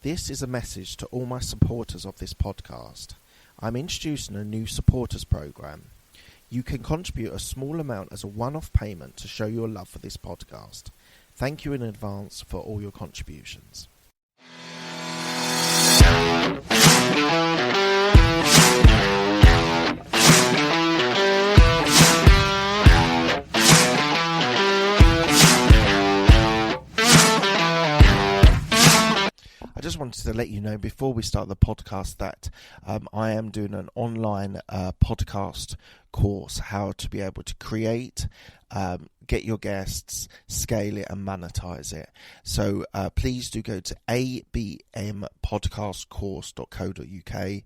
This is a message to all my supporters of this podcast. I'm introducing a new supporters program. You can contribute a small amount as a one-off payment to show your love for this podcast. Thank you in advance for all your contributions. I just wanted to let you know before we start the podcast that I am doing an online podcast course, how to be able to create, get your guests, scale it and monetize it. So please do go to abmpodcastcourse.co.uk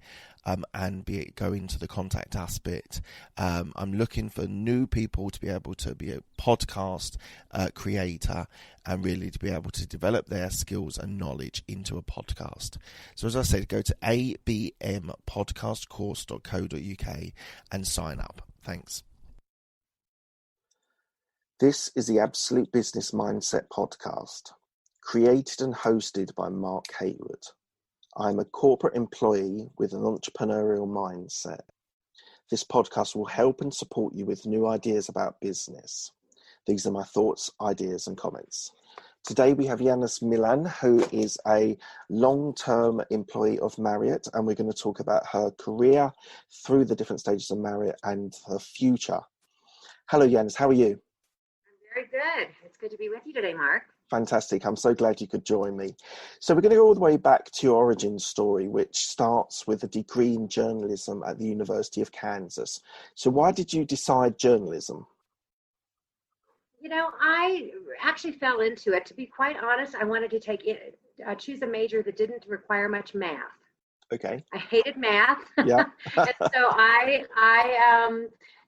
and go into the contact us bit. I'm looking for new people to be able to be a podcast creator and really to be able to develop their skills and knowledge into a podcast. So as I said, go to abmpodcastcourse.co.uk and sign up. Thanks. This is the Absolute Business Mindset podcast, created and hosted by Mark Haywood. I'm a corporate employee with an entrepreneurial mindset. This podcast will help and support you with new ideas about business. These are my thoughts, ideas, and comments. Today we have Janis Milham, who is a long-term employee of Marriott, and we're going to talk about her career through the different stages of Marriott and her future. Hello, Janis. How are you? I'm very good. It's good to be with you today, Mark. Fantastic. I'm so glad you could join me. So we're going to go all the way back to your origin story, which starts with a degree in journalism at the University of Kansas. So why did you decide journalism? You know, I actually fell into it. To be quite honest, I wanted to choose a major that didn't require much math. Okay. I hated math. Yeah. And so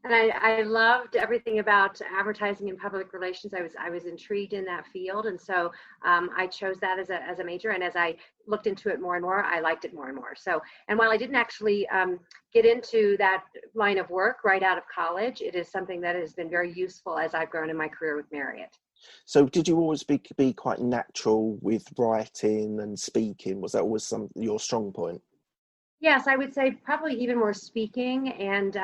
I loved everything about advertising and public relations. I was intrigued in that field, and so I chose that as a major. And as I looked into it more and more, I liked it more and more. So, and while I didn't actually get into that line of work right out of college, it is something that has been very useful as I've grown in my career with Marriott. So, did you always be quite natural with writing and speaking? Was that always your strong point? Yes, I would say probably even more speaking and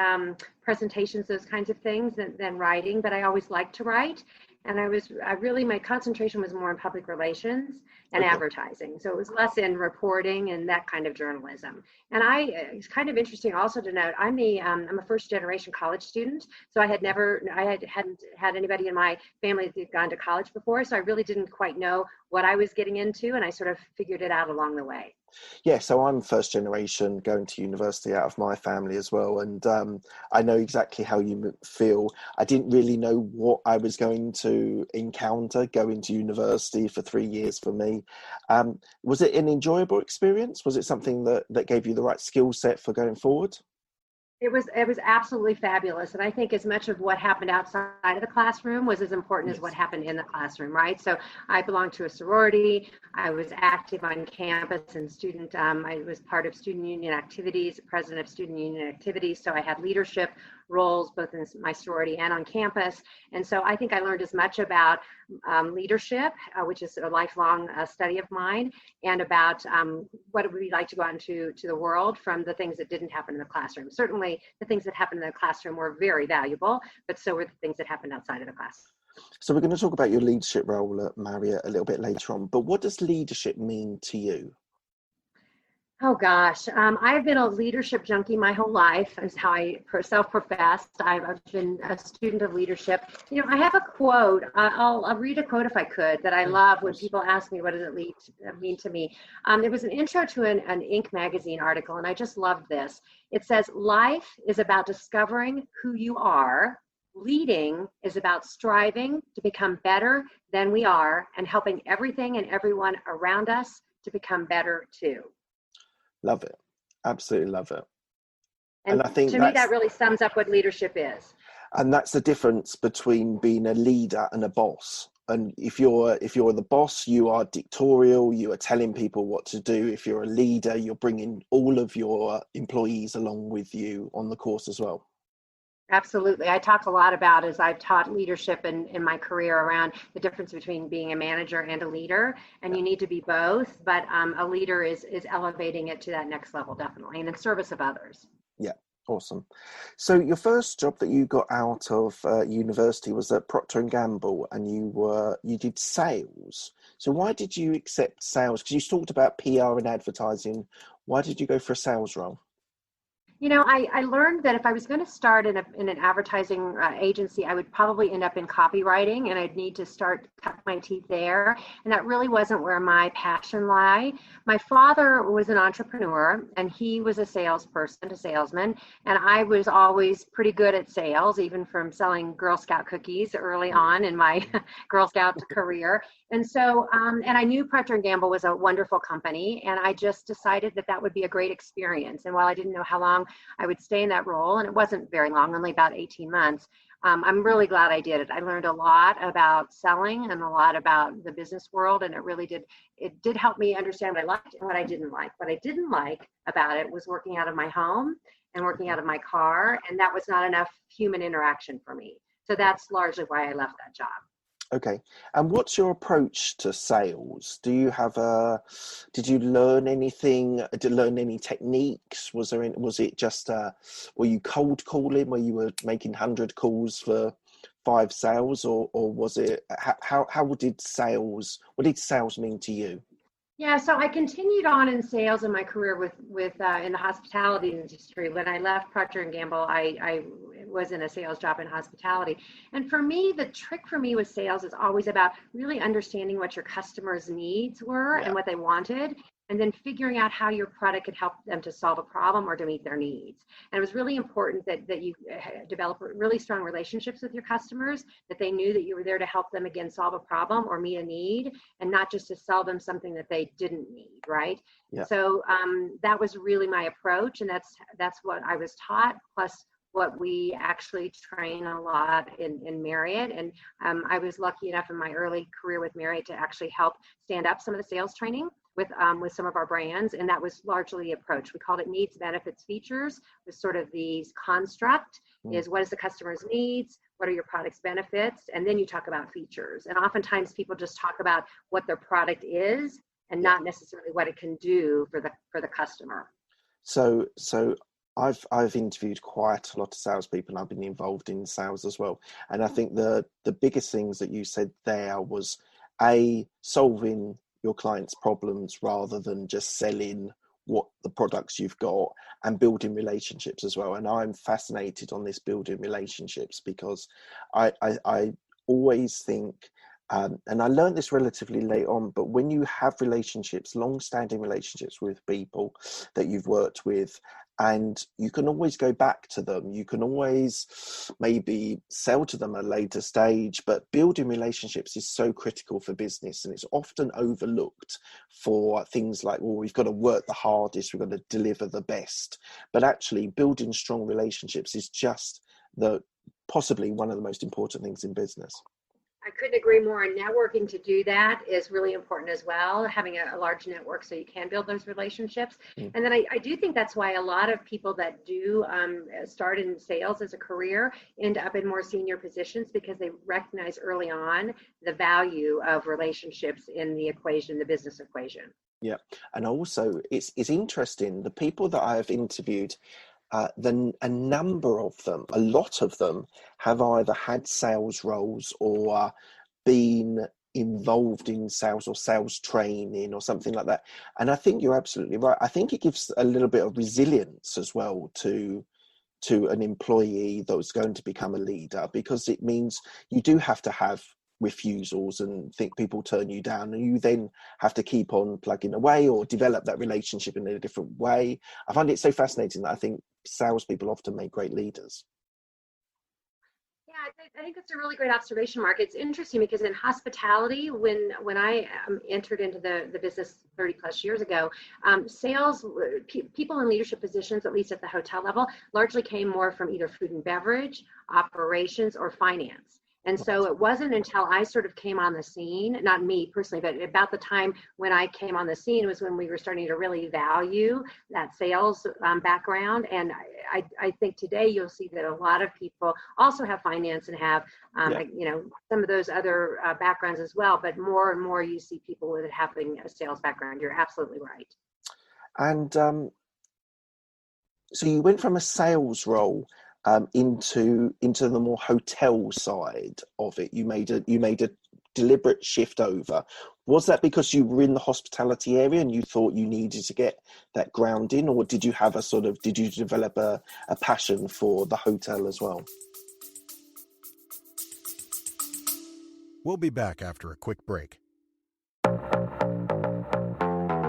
presentations, those kinds of things than writing, but I always liked to write. And my concentration was more in public relations and advertising. So it was less in reporting and that kind of journalism. And it's kind of interesting also to note, I'm a first generation college student. So I hadn't had anybody in my family that had gone to college before. So I really didn't quite know what I was getting into. And I sort of figured it out along the way. Yeah, so I'm first generation going to university out of my family as well. And I know exactly how you feel. I didn't really know what I was going to encounter going to university for 3 years for me. Was it an enjoyable experience? Was it something that gave you the right skill set for going forward? It was absolutely fabulous. And I think as much of what happened outside of the classroom was as important as what happened in the classroom, right? So I belonged to a sorority. I was active on campus and I was part of student union activities, president of student union activities. So I had leadership roles both in my sorority and on campus. And so I think I learned as much about leadership, which is a lifelong study of mine, and about what it would be like to go out into the world from the things that didn't happen in the classroom. Certainly the things that happened in the classroom were very valuable, but so were the things that happened outside of the class. So we're going to talk about your leadership role at Marriott a little bit later on, but what does leadership mean to you? Oh gosh, I've been a leadership junkie my whole life, is how I self-professed. I've been a student of leadership. You know, I have a quote. I'll read a quote if I could that I love when people ask me what does it mean to me. There was an intro to an Inc. magazine article, and I just loved this. It says, "Life is about discovering who you are. Leading is about striving to become better than we are and helping everything and everyone around us to become better too." Love it. Absolutely love it. And I think to me, that really sums up what leadership is. And that's the difference between being a leader and a boss. And if you're the boss, you are dictatorial, you are telling people what to do. If you're a leader, you're bringing all of your employees along with you on the course as well. Absolutely. I talk a lot about, as I've taught leadership in my career, around the difference between being a manager and a leader. And you need to be both, but a leader is elevating it to that next level, definitely, and in service of others. Yeah, awesome. So your first job that you got out of university was at Procter and Gamble, and you did sales. So why did you accept sales? Because you talked about PR and advertising. Why did you go for a sales role? I learned that if I was going to start in an advertising agency, I would probably end up in copywriting, and I'd need to cut my teeth there. And that really wasn't where my passion lay. My father was an entrepreneur, and he was a salesman, and I was always pretty good at sales, even from selling Girl Scout cookies early on in my Girl Scout career. And so, and I knew Procter and Gamble was a wonderful company, and I just decided that that would be a great experience. And while I didn't know how long I would stay in that role, and it wasn't very long, only about 18 months, I'm really glad I did it. I learned a lot about selling and a lot about the business world, and it did help me understand what I liked and what I didn't like. What I didn't like about it was working out of my home and working out of my car, and that was not enough human interaction for me. So that's largely why I left that job. Okay. And what's your approach to sales? Did you learn anything? Did you learn any techniques? Was it just, were you cold calling where you were making 100 calls for 5 sales, or was it, what did sales mean to you? Yeah, so I continued on in sales in my career with in the hospitality industry. When I left Procter and Gamble, I was in a sales job in hospitality. And for me, the trick for me with sales is always about really understanding what your customers' needs were and what they wanted, and then figuring out how your product could help them to solve a problem or to meet their needs. And it was really important that you develop really strong relationships with your customers, that they knew that you were there to help them, again, solve a problem or meet a need, and not just to sell them something that they didn't need, right? Yeah. So that was really my approach, and that's what I was taught, plus what we actually train a lot in Marriott. And I was lucky enough in my early career with Marriott to actually help stand up some of the sales training with some of our brands, and that was largely the approach. We called it needs, benefits, features. Was sort of the construct is, what is the customer's needs, what are your product's benefits, and then you talk about features. And oftentimes people just talk about what their product is and not necessarily what it can do for the customer. So I've interviewed quite a lot of salespeople, and I've been involved in sales as well. And I think the biggest things that you said there was solving your clients' problems rather than just selling what the products you've got, and building relationships as well. And I'm fascinated on this building relationships, because I always think, and I learned this relatively late on, but when you have relationships, long-standing relationships with people that you've worked with, and you can always go back to them, you can always maybe sell to them at a later stage, but building relationships is so critical for business, and it's often overlooked for things like, well, we've got to work the hardest, we've got to deliver the best. But actually building strong relationships is just possibly one of the most important things in business. I couldn't agree more. And networking to do that is really important as well, having a large network so you can build those relationships. And then I do think that's why a lot of people that do start in sales as a career end up in more senior positions, because they recognize early on the value of relationships in the equation, the business equation. Yeah. And also it's interesting, the people that I have interviewed, a lot of them have either had sales roles or been involved in sales or sales training or something like that. And I think you're absolutely right. I think it gives a little bit of resilience as well to an employee that's going to become a leader, because it means you do have to have refusals and think people turn you down, and you then have to keep on plugging away or develop that relationship in a different way. I find it so fascinating that I think salespeople often make great leaders. Yeah, I think that's a really great observation, Mark. It's interesting because in hospitality, when I entered into the business 30 plus years ago, sales people in leadership positions, at least at the hotel level, largely came more from either food and beverage, operations, or finance. And so it wasn't until I sort of came on the scene, not me personally, but about the time when I came on the scene was when we were starting to really value that sales background. And I think today you'll see that a lot of people also have finance and have, some of those other backgrounds as well. But more and more you see people with having a sales background. You're absolutely right. And so you went from a sales role into the more hotel side of it. You made a deliberate shift over. Was that because you were in the hospitality area and you thought you needed to get that ground in, or did you develop a passion for the hotel as well? We'll be back after a quick break.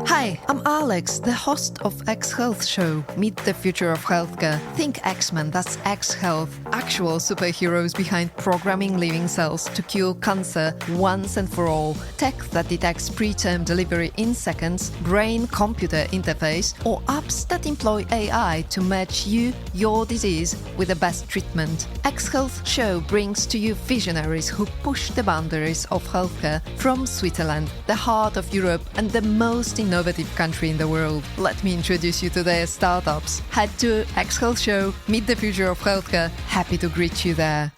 Hi, I'm Alex, the host of X Health Show, Meet the Future of Healthcare. Think X-Men, that's X Health. Actual superheroes behind programming living cells to cure cancer once and for all. Tech that detects preterm delivery in seconds, brain-computer interface, or apps that employ AI to match you, your disease, with the best treatment. X Health Show brings to you visionaries who push the boundaries of healthcare from Switzerland, the heart of Europe and the most innovative country in the world. Let me introduce you to their startups. Head to X Health Show, Meet the Future of Healthcare. Happy to greet you there.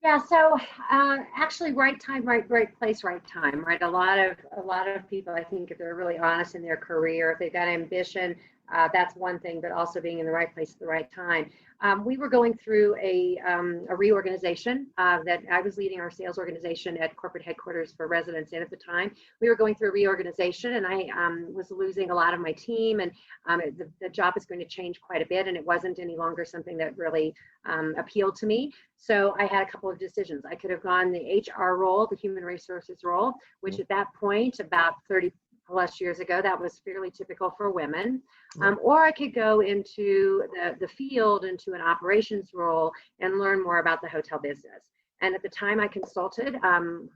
Yeah, so actually, right time, right place, right time, right? A lot of people, I think, if they're really honest in their career, if they've got ambition, that's one thing, but also being in the right place at the right time. We were going through a reorganization that I was leading our sales organization at corporate headquarters for residents. And at the time, we were going through a reorganization, and I was losing a lot of my team, and the job is going to change quite a bit, and it wasn't any longer something that really appealed to me. So I had a couple of decisions. I could have gone the HR role, the human resources role, which at that point, about 30 plus years ago, that was fairly typical for women. Or I could go into the field, into an operations role and learn more about the hotel business. And at the time I consulted,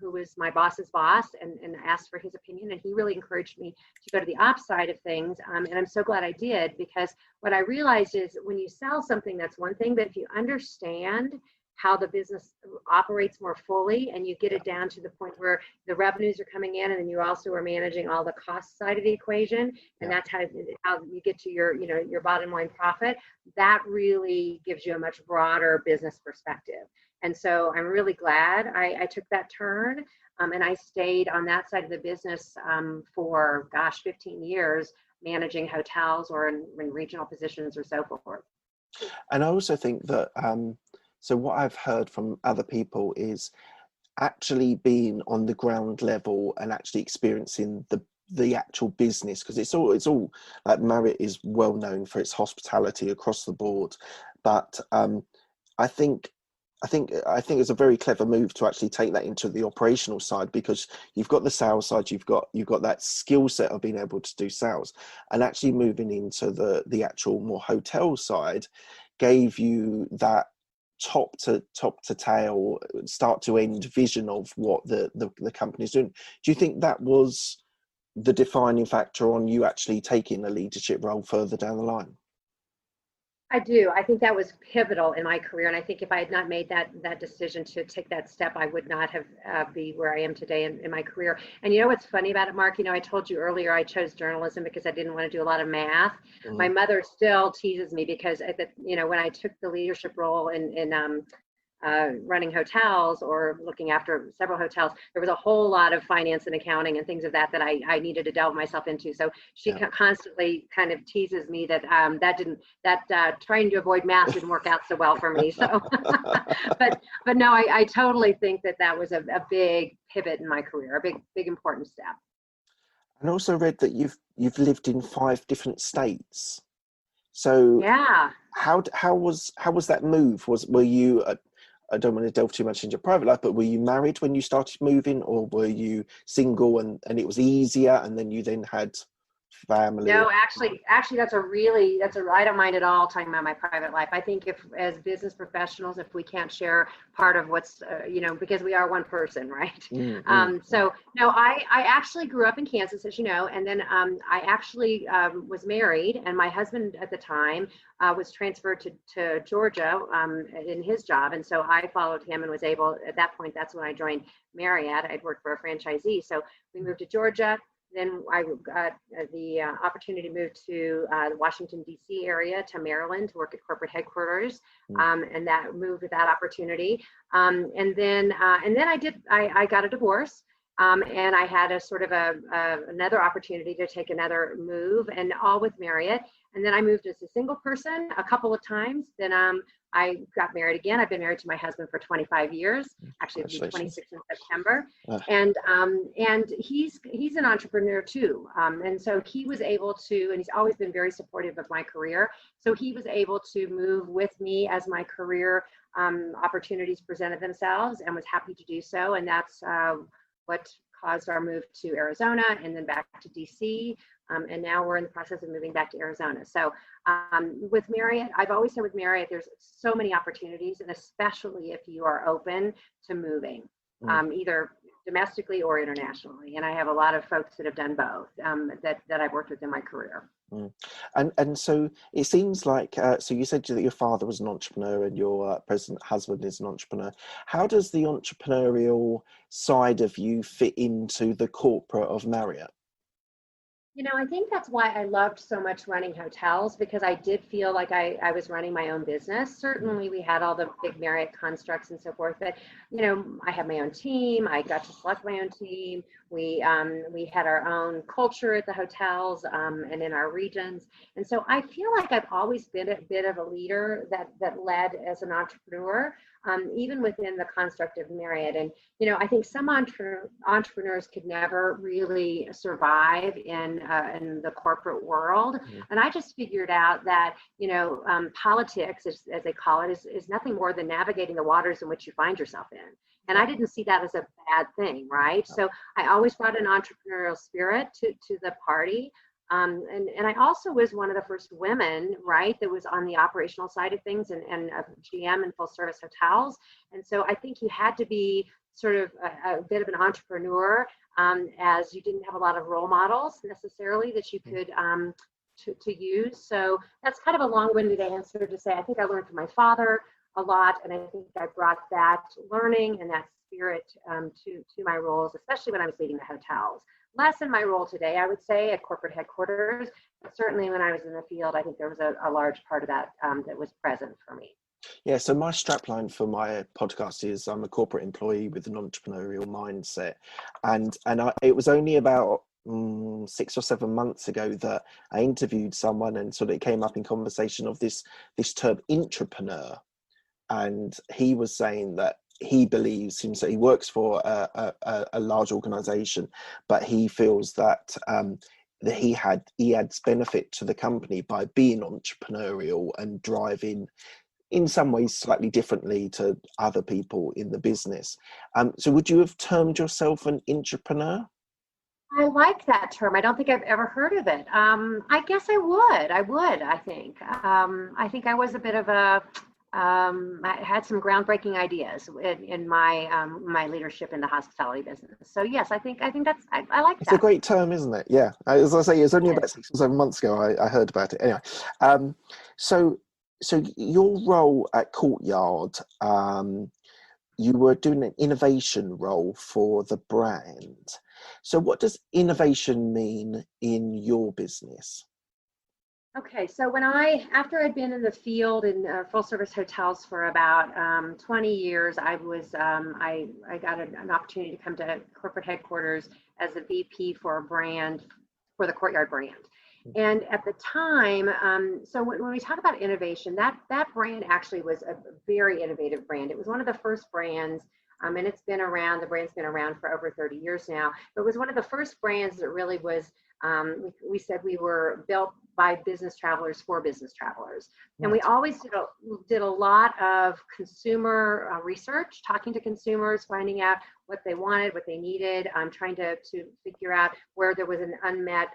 who was my boss's boss, and asked for his opinion. And he really encouraged me to go to the ops side of things. And I'm so glad I did, because what I realized is when you sell something, that's one thing, but if you understand how the business operates more fully, and you get it down to the point where the revenues are coming in, and then you also are managing all the cost side of the equation, and that's how you get to your bottom line profit. That really gives you a much broader business perspective. And so I'm really glad I took that turn, and I stayed on that side of the business for 15 years, managing hotels or in regional positions or so forth. And I also think that so what I've heard from other people is actually being on the ground level and actually experiencing the actual business, because it's all like Marriott is well known for its hospitality across the board, but I think it's a very clever move to actually take that into the operational side, because you've got the sales side, you've got that skill set of being able to do sales, and actually moving into the actual more hotel side gave you that top to tail, start to end vision of what the company's doing. Do you think that was the defining factor on you actually taking a leadership role further down the line? I do. I think that was pivotal in my career. And I think if I had not made that decision to take that step, I would not have be where I am today in my career. And you know what's funny about it, Mark? I told you earlier I chose journalism because I didn't want to do a lot of math. My mother still teases me because when I took the leadership role in running hotels or looking after several hotels, there was a whole lot of finance and accounting and things of that I needed to delve myself into. So she constantly kind of teases me that trying to avoid math didn't work out so well for me. So, but no, I totally think that was a big pivot in my career, a big important step. And also read that you've lived in 5 different states. So yeah, how was that move? Were you I don't want to delve too much into your private life, but were you married when you started moving, or were you single and it was easier, and then you then had family? No, actually, that's I don't mind at all talking about my private life. I think if, as business professionals, if we can't share part of what's, because we are one person, right? So no, I actually grew up in Kansas, as you know, and then I actually was married, and my husband at the time was transferred to Georgia in his job. And so I followed him and was able, at that point, that's when I joined Marriott. I'd worked for a franchisee. So we moved to Georgia. Then I got the opportunity to move to the Washington, D.C. area, to Maryland, to work at corporate headquarters, and that moved with that opportunity. And then I got a divorce, and I had a sort of another opportunity to take another move, and all with Marriott. And then I moved as a single person a couple of times. Then I got married again. I've been married to my husband for 25 years. Actually, it'll be 26 in September. And he's an entrepreneur too. And so he was able to, and he's always been very supportive of my career. So he was able to move with me as my career opportunities presented themselves, and was happy to do so. And that's what caused our move to Arizona, and then back to DC. And now we're in the process of moving back to Arizona. So with Marriott, I've always said with Marriott, there's so many opportunities, and especially if you are open to moving, either domestically or internationally. And I have a lot of folks that have done both that I've worked with in my career. And so it seems like, so you said that your father was an entrepreneur and your present husband is an entrepreneur. How does the entrepreneurial side of you fit into the corporate of Marriott? I think that's why I loved so much running hotels, because I did feel like I was running my own business. Certainly we had all the big Marriott constructs and so forth, but I had my own team. I got to select my own team. We had our own culture at the hotels and in our regions. And so I feel like I've always been a bit of a leader that led as an entrepreneur, even within the construct of Marriott. And, I think some entrepreneurs could never really survive in the corporate world. And I just figured out that, politics, as they call it, is nothing more than navigating the waters in which you find yourself in. And I didn't see that as a bad thing, right? So I always brought an entrepreneurial spirit to the party. And I also was one of the first women, right, that was on the operational side of things and a GM in full service hotels. And so I think you had to be sort of a bit of an entrepreneur, as you didn't have a lot of role models necessarily that you could to use. So that's kind of a long-winded answer to say, I think I learned from my father a lot, and I think I brought that learning and that spirit to my roles, especially when I was leading the hotels. Less in my role today, I would say, at corporate headquarters, but certainly when I was in the field, I think there was a large part of that that was present for me. Yeah, so my strapline for my podcast is I'm a corporate employee with an entrepreneurial mindset. And it was only about 6 or 7 months ago that I interviewed someone, and sort of it came up in conversation of this term intrapreneur. And he was saying that he believes himself, he works for a large organization, but he feels that that he adds benefit to the company by being entrepreneurial and driving in some ways slightly differently to other people in the business. So would you have termed yourself an intrapreneur? I like that term. I don't think I've ever heard of it. I guess I would. I think. I think I was a bit of a, I had some groundbreaking ideas in my my leadership in the hospitality business. So yes, I think that's, I like that. It's a great term, isn't it? Yeah. As I say, it's only about 6 or 7 months ago I heard about it. Anyway, so your role at Courtyard, you were doing an innovation role for the brand. So what does innovation mean in your business? Okay, so after I'd been in the field in full service hotels for about 20 years, I got an opportunity to come to corporate headquarters as a VP for a brand, for the Courtyard brand. And at the time, so when we talk about innovation, that brand actually was a very innovative brand. It was one of the first brands, and the brand's been around for over 30 years now, but it was one of the first brands that really was, we said we were built by business travelers for business travelers. And we always did a lot of consumer research, talking to consumers, finding out what they wanted, what they needed, trying to figure out where there was an unmet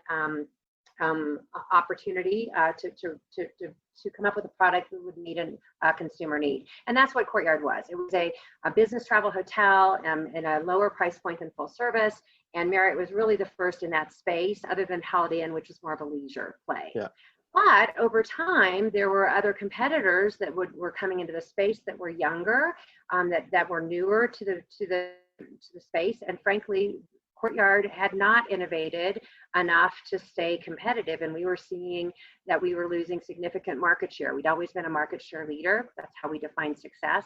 opportunity to come up with a product that would meet a consumer need. And that's what Courtyard was. It was a business travel hotel in a lower price point than full service. And Marriott was really the first in that space, other than Holiday Inn, which was more of a leisure play. Yeah. But over time, there were other competitors that were coming into the space that were younger, that were newer to the space, and frankly, Courtyard had not innovated enough to stay competitive, and we were seeing that we were losing significant market share. We'd always been a market share leader. That's how we define success,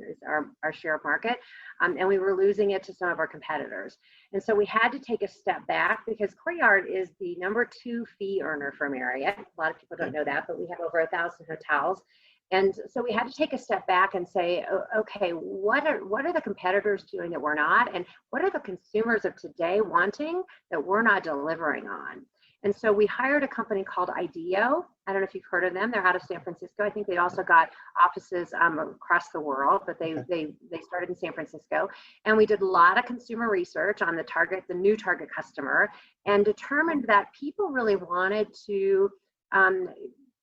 is our share of market, and we were losing it to some of our competitors. And so we had to take a step back, because Courtyard is the #2 fee earner for Marriott. A lot of people don't know that, but we have over 1,000 hotels. And so we had to take a step back and say, okay, what are the competitors doing that we're not? And what are the consumers of today wanting that we're not delivering on? And so we hired a company called IDEO. I don't know if you've heard of them. They're out of San Francisco. I think they also got offices across the world, but they started in San Francisco. And we did a lot of consumer research on the new target customer, and determined that people really wanted to,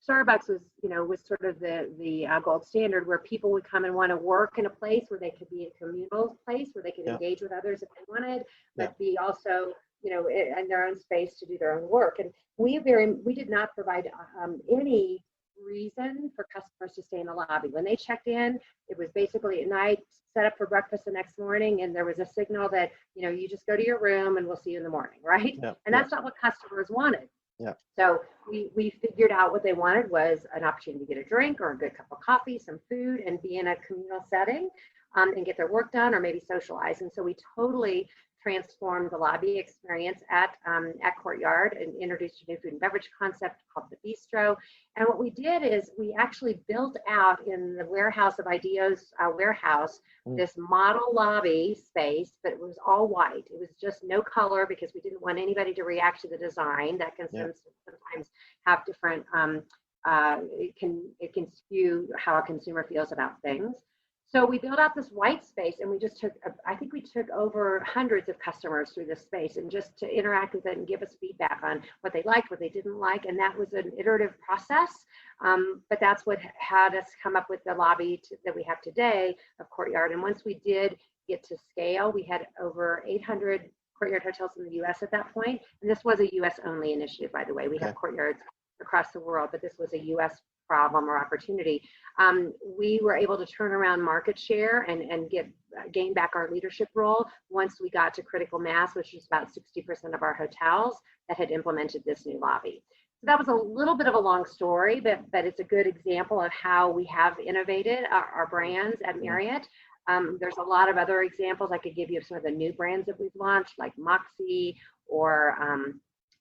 Starbucks was sort of the gold standard, where people would come and want to work in a place where they could be a communal place where they could engage with others if they wanted, but be also, in their own space to do their own work. And we did not provide any reason for customers to stay in the lobby. When they checked in, it was basically at night, set up for breakfast the next morning, and there was a signal that, you just go to your room and we'll see you in the morning, right? And that's not what customers wanted. Yeah. So we figured out what they wanted was an opportunity to get a drink or a good cup of coffee, some food, and be in a communal setting, and get their work done, or maybe socialize. And so we totally transformed the lobby experience at Courtyard and introduced a new food and beverage concept called the Bistro. And what we did is we actually built out in the warehouse of IDEO's warehouse this model lobby space, but it was all white. It was just no color, because we didn't want anybody to react to the design. That can sometimes have different, it can skew how a consumer feels about things. So we built out this white space, and we just I think we took over hundreds of customers through this space, and just to interact with it and give us feedback on what they liked, what they didn't like. And that was an iterative process. But that's what had us come up with the lobby that we have today of Courtyard. And once we did get to scale, we had over 800 Courtyard hotels in the US at that point. And this was a US only initiative, by the way. We have Courtyards across the world, but this was a US problem or opportunity. We were able to turn around market share and gain back our leadership role once we got to critical mass, which is about 60% of our hotels that had implemented this new lobby. So that was a little bit of a long story, but it's a good example of how we have innovated our brands at Marriott. There's a lot of other examples. I could give you some of the new brands that we've launched, like Moxie or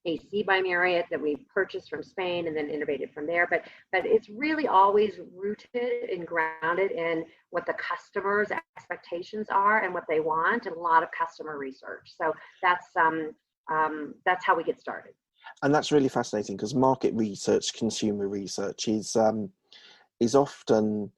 AC by Marriott, that we purchased from Spain and then innovated from there. But it's really always rooted and grounded in what the customer's expectations are and what they want, and a lot of customer research. So that's how we get started. And that's really fascinating, because market research, consumer research is often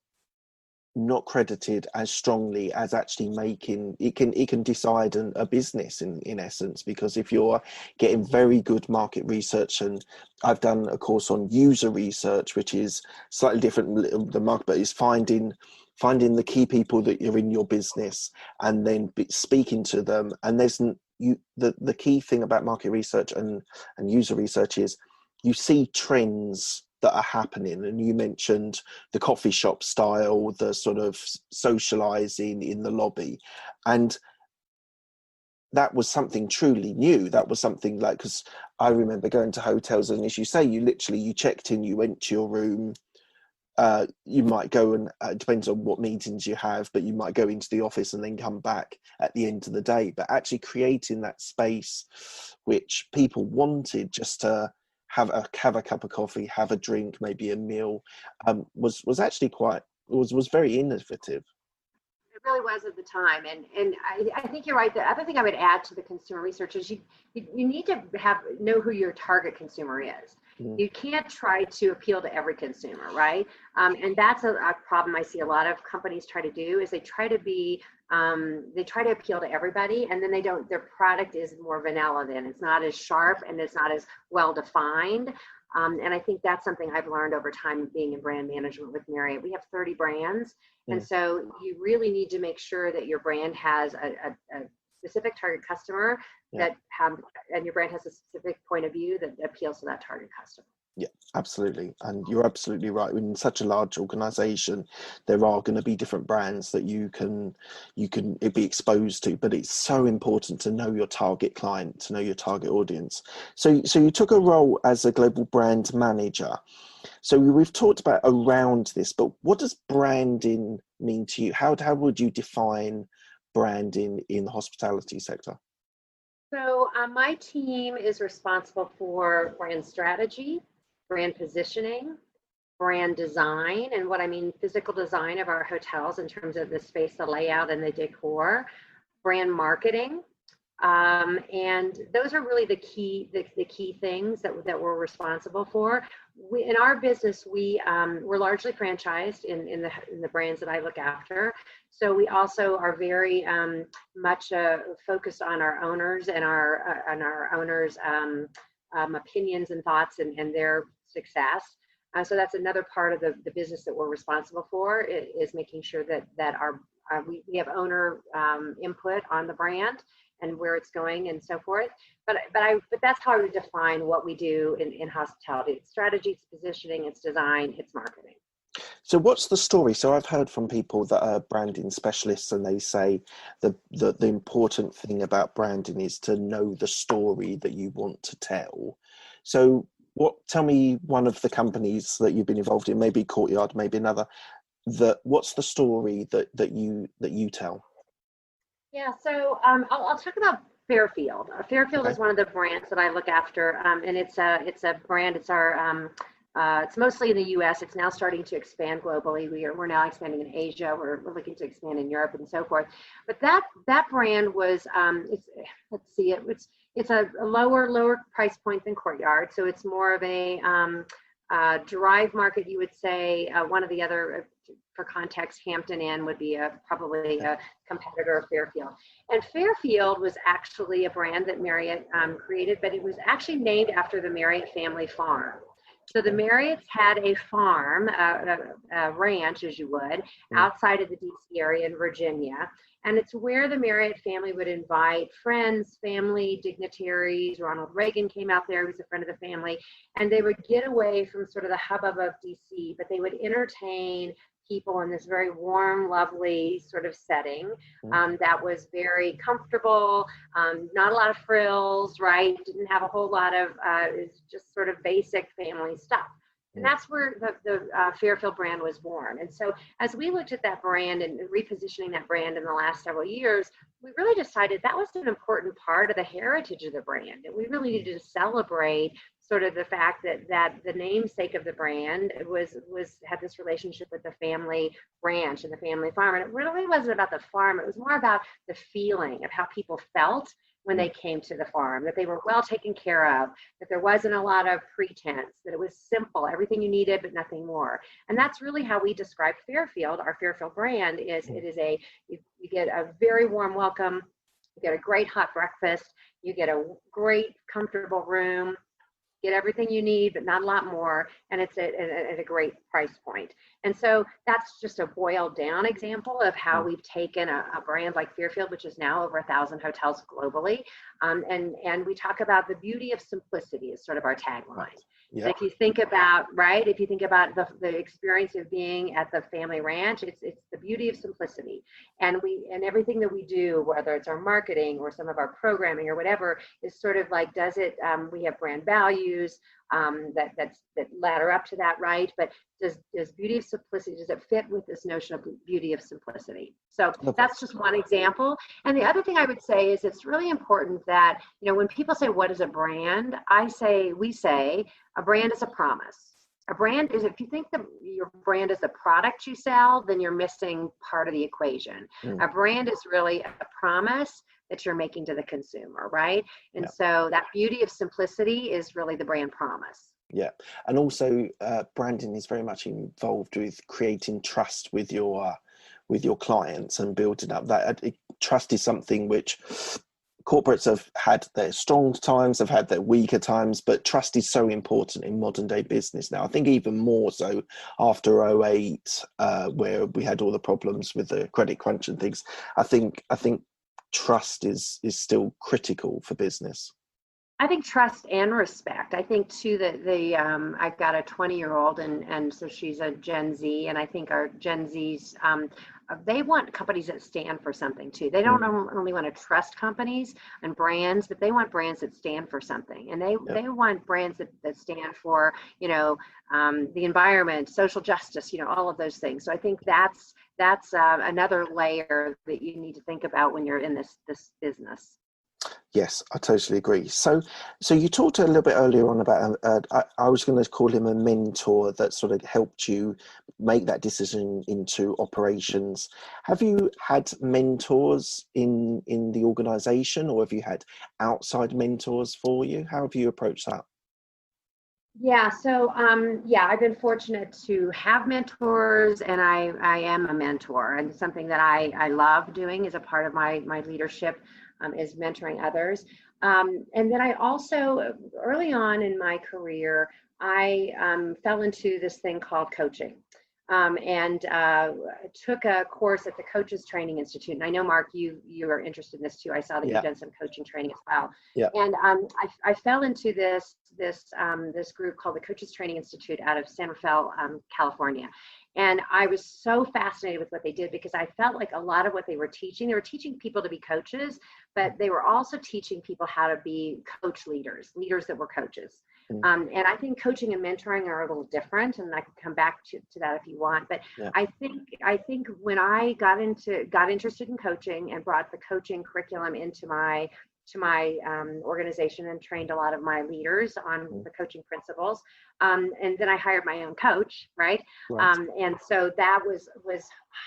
not credited as strongly as actually making it can decide a business in essence. Because if you're getting very good market research, and I've done a course on user research, which is slightly different, the market, but is finding the key people that you're in your business and then speaking to them. And there's the key thing about market research and user research is you see trends that are happening. And you mentioned the coffee shop style, the sort of socializing in the lobby, and that was something truly new. That was something like, because I remember going to hotels, and as you say, you checked in, you went to your room, you might go and it depends on what meetings you have, but you might go into the office and then come back at the end of the day. But actually creating that space which people wanted, just to have a cup of coffee, have a drink, maybe a meal, was actually was very innovative. It really was at the time. And I think you're right. The other thing I would add to the consumer research is you need to know who your target consumer is. You can't try to appeal to every consumer, right? And that's a problem I see a lot of companies try to do, is they try to be They try to appeal to everybody, and then their product is more vanilla then. It's not as sharp and it's not as well defined. And I think that's something I've learned over time being in brand management with Marriott. We have 30 brands. And so you really need to make sure that your brand has a specific target customer and your brand has a specific point of view that appeals to that target customer. Yeah, absolutely. And you're absolutely right. In such a large organization, there are going to be different brands that you can be exposed to, but it's so important to know your target client, to know your target audience. So you took a role as a global brand manager. So we've talked about around this, but what does branding mean to you? How would you define branding in the hospitality sector? So my team is responsible for brand strategy, brand positioning, brand design, and what I mean physical design of our hotels in terms of the space, the layout, and the decor, brand marketing, and those are really the key things that we're responsible for. In our business, we're largely franchised in the brands that I look after. So we also are very much focused on our owners and our owners' opinions and thoughts and their success. So that's another part of the business that we're responsible for is making sure that we have owner input on the brand and where it's going and so forth. But that's how I would define what we do in hospitality. It's strategy, it's positioning, it's design, it's marketing. So what's the story? So I've heard from people that are branding specialists, and they say the important thing about branding is to know the story that you want to tell. So tell me one of the companies that you've been involved in, maybe Courtyard, maybe another, what's the story that you tell? Yeah, so I'll talk about Fairfield. Fairfield is one of the brands that I look after, and it's a brand. It's our it's mostly in the U.S. It's now starting to expand globally. We're now expanding in Asia. We're looking to expand in Europe and so forth. But that brand was it's a lower price point than Courtyard, so it's more of a drive market, you would say. One of the other, for context, Hampton Inn would be probably a competitor of Fairfield. And Fairfield was actually a brand that Marriott created, but it was actually named after the Marriott family farm. So the Marriotts had a farm, a ranch, as you would, outside of the DC area in Virginia. And it's where the Marriott family would invite friends, family, dignitaries. Ronald Reagan came out there. He was a friend of the family. And they would get away from sort of the hubbub of DC, but they would entertain people in this very warm, lovely sort of setting that was very comfortable, not a lot of frills, right? Didn't have a whole lot of, it was just sort of basic family stuff. And that's where the Fairfield brand was born. And so as we looked at that brand and repositioning that brand in the last several years, we really decided that was an important part of the heritage of the brand. And we really needed to celebrate sort of the fact that the namesake of the brand had this relationship with the family ranch and the family farm. And it really wasn't about the farm. It was more about the feeling of how people felt when they came to the farm, that they were well taken care of, that there wasn't a lot of pretense, that it was simple, everything you needed, but nothing more. And that's really how we describe Fairfield. Our Fairfield brand you get a very warm welcome, you get a great hot breakfast, you get a great comfortable room, get everything you need, but not a lot more, and it's at a great price point. And so that's just a boiled down example of how we've taken a brand like Fairfield, which is now over 1,000 hotels globally, and we talk about the beauty of simplicity is sort of our tagline. Yep. And if you think about, the experience of being at the family ranch, it's the beauty of simplicity. And everything that we do, whether it's our marketing or some of our programming or whatever, is sort of like, we have brand values that ladder up to that, right? But does beauty of simplicity, does it fit with this notion of beauty of simplicity? So that's just one example. And the other thing I would say is it's really important that, when people say, what is a brand? We say a brand is a promise. A brand is, if you think that your brand is the product you sell, then you're missing part of the equation. A brand is really a promise that you're making to the consumer, right? And so that beauty of simplicity is really the brand promise. Yeah. And also branding is very much involved with creating trust with your with your clients and building up that. Trust is something which corporates have had their strong times, have had their weaker times, but trust is so important in modern day business now. I think even more so after '08, where we had all the problems with the credit crunch and things. I think trust is still critical for business. I think trust and respect. I think too that I've got a 20-year-old and so she's a Gen Z, and I think our Gen Zs, they want companies that stand for something too. They don't only want to trust companies and brands, but they want brands that stand for something, and they want brands that stand for, you know, the environment, social justice, you know, all of those things. So I think that's another layer that you need to think about when you're in this business. Yes, I totally agree. So you talked a little bit earlier on about, I was going to call him a mentor that sort of helped you make that decision into operations. Have you had mentors in the organization, or have you had outside mentors for you? How have you approached that? Yeah, so I've been fortunate to have mentors, and I am a mentor, and something that I love doing as a part of my leadership is mentoring others. And then I also, early on in my career, I fell into this thing called coaching. And took a course at the Coaches Training Institute. And I know, Mark, you are interested in this too. I saw that you've done some coaching training as well. Yeah. And I fell into this group called the Coaches Training Institute out of San Rafael, California. And I was so fascinated with what they did, because I felt like a lot of what they were teaching people to be coaches, but they were also teaching people how to be leaders that were coaches. And I think coaching and mentoring are a little different, and I can come back to that if you want. But yeah. I think when I got interested in coaching and brought the coaching curriculum into my organization and trained a lot of my leaders on the coaching principles, and then I hired my own coach, right? And so that was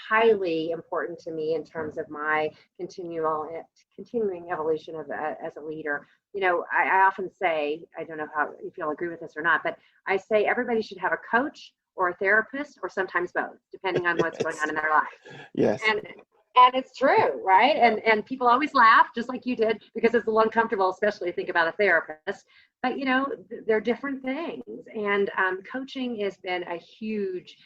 highly important to me in terms of my continuing evolution as a leader. You know, I often say, I don't know if you'll agree with this or not, but I say everybody should have a coach or a therapist, or sometimes both, depending on what's going on in their life. Yes. And it's true, right? And people always laugh, just like you did, because it's a little uncomfortable, especially think about a therapist. But, you know, they're different things. And coaching has been a huge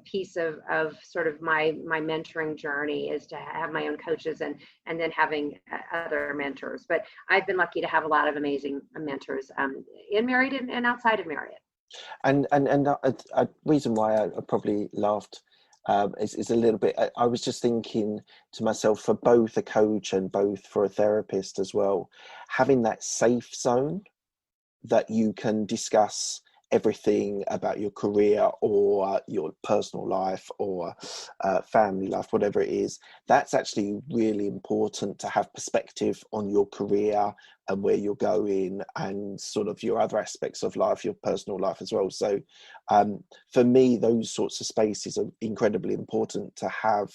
piece of sort of my mentoring journey, is to have my own coaches and then having other mentors. But I've been lucky to have a lot of amazing mentors in Marriott and outside of Marriott. And a reason why I probably laughed is a little bit, I was just thinking to myself, for both a coach and both for a therapist as well, having that safe zone that you can discuss everything about your career or your personal life or family life, whatever it is, that's actually really important, to have perspective on your career and where you're going, and sort of your other aspects of life, your personal life as well. So for me, those sorts of spaces are incredibly important, to have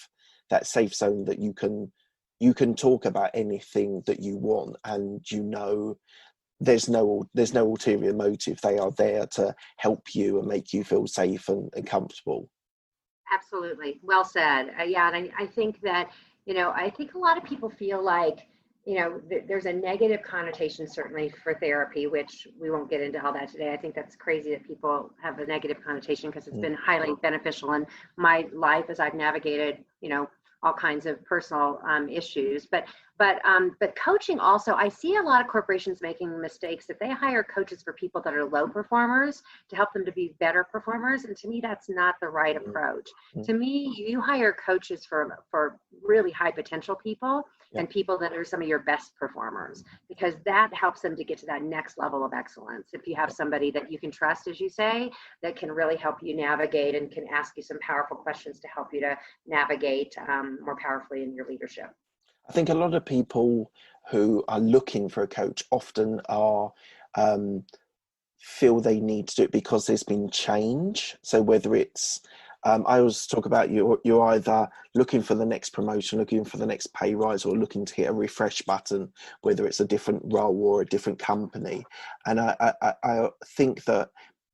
that safe zone that you can talk about anything that you want, and you know there's no ulterior motive. They are there to help you and make you feel safe and comfortable. Absolutely. Well said. Yeah. And I think that, you know, I think a lot of people feel like, you know, there's a negative connotation certainly for therapy, which we won't get into all that today. I think that's crazy that people have a negative connotation, because it's been highly beneficial in my life as I've navigated, you know, all kinds of personal issues. But coaching also, I see a lot of corporations making mistakes that they hire coaches for people that are low performers to help them to be better performers. And to me, that's not the right approach. To me, you hire coaches for really high potential people and people that are some of your best performers, because that helps them to get to that next level of excellence. If you have somebody that you can trust, as you say, that can really help you navigate and can ask you some powerful questions to help you to navigate more powerfully in your leadership. I think a lot of people who are looking for a coach often are feel they need to do it because there's been change. So whether it's I always talk about you're either looking for the next promotion, looking for the next pay rise, or looking to hit a refresh button, whether it's a different role or a different company. And I think that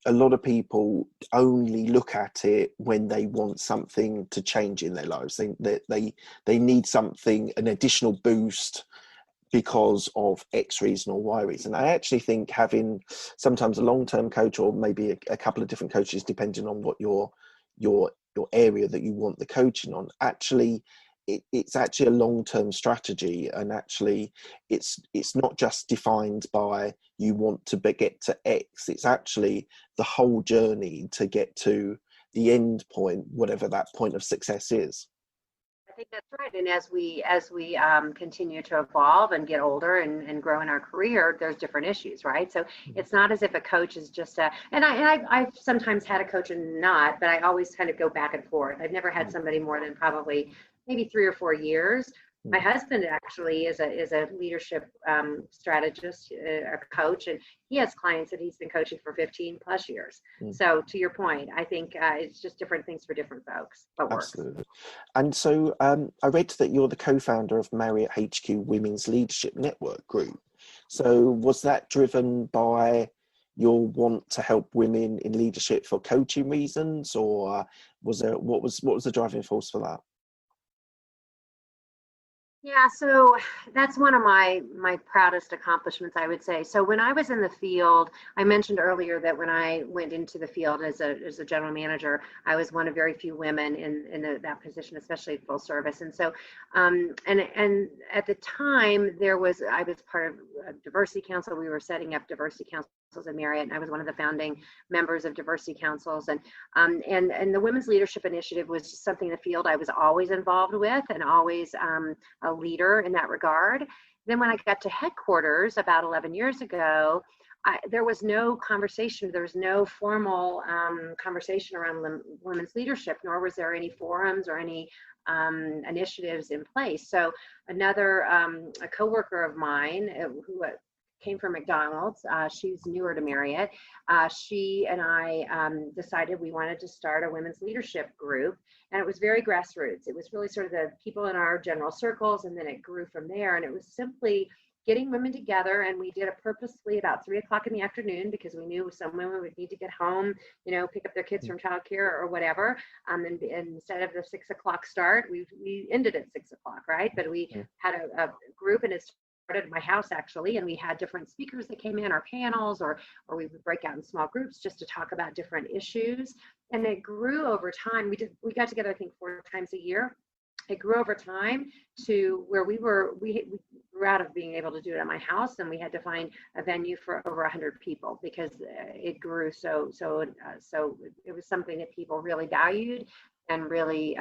a lot of people only look at it when they want something to change in their lives. They need something, an additional boost because of X reason or Y reason. I actually think having sometimes a long-term coach, or maybe a couple of different coaches, depending on what your area that you want the coaching on, actually it's actually a long-term strategy, and actually it's not just defined by you want to get to X. It's actually the whole journey to get to the end point, whatever that point of success is. I think that's right. And as we continue to evolve and get older and grow in our career, there's different issues, right? So it's not as if a coach is just I've sometimes had a coach and not, but I always kind of go back and forth. I've never had somebody more than probably maybe 3 or 4 years. My husband actually is a leadership strategist, a coach, and he has clients that he's been coaching for 15 plus years. So to your point, I think it's just different things for different folks. But absolutely. Works. And so I read that you're the co-founder of Marriott HQ Women's Leadership Network Group. So was that driven by your want to help women in leadership for coaching reasons, or what was the driving force for that? Yeah, so that's one of my proudest accomplishments, I would say. So when I was in the field, I mentioned earlier that when I went into the field as a general manager, I was one of very few women in that position, especially full service. And so, and at the time I was part of a diversity council. We were setting up diversity councils at Marriott, and I was one of the founding members of diversity councils. And the Women's Leadership Initiative was just something in the field I was always involved with, and always a leader in that regard. Then when I got to headquarters about 11 years ago, there was no conversation. There was no formal conversation around women's leadership, nor was there any forums or any initiatives in place. So another a coworker of mine who came from McDonald's, she's newer to Marriott, she and I decided we wanted to start a women's leadership group. And it was very grassroots. It was really sort of the people in our general circles, and then it grew from there. And it was simply getting women together, and we did it purposely about 3 o'clock in the afternoon, because we knew some women would need to get home, pick up their kids from childcare or whatever. And instead of the 6 o'clock start, we ended at 6 o'clock, right? But we had a group, and it started at my house actually, and we had different speakers that came in, our panels, or we would break out in small groups just to talk about different issues. And it grew over time. We got together, I think, 4 times a year. It grew over time to where we grew out of being able to do it at my house, and we had to find a venue for over 100 people, because it grew so it was something that people really valued, and really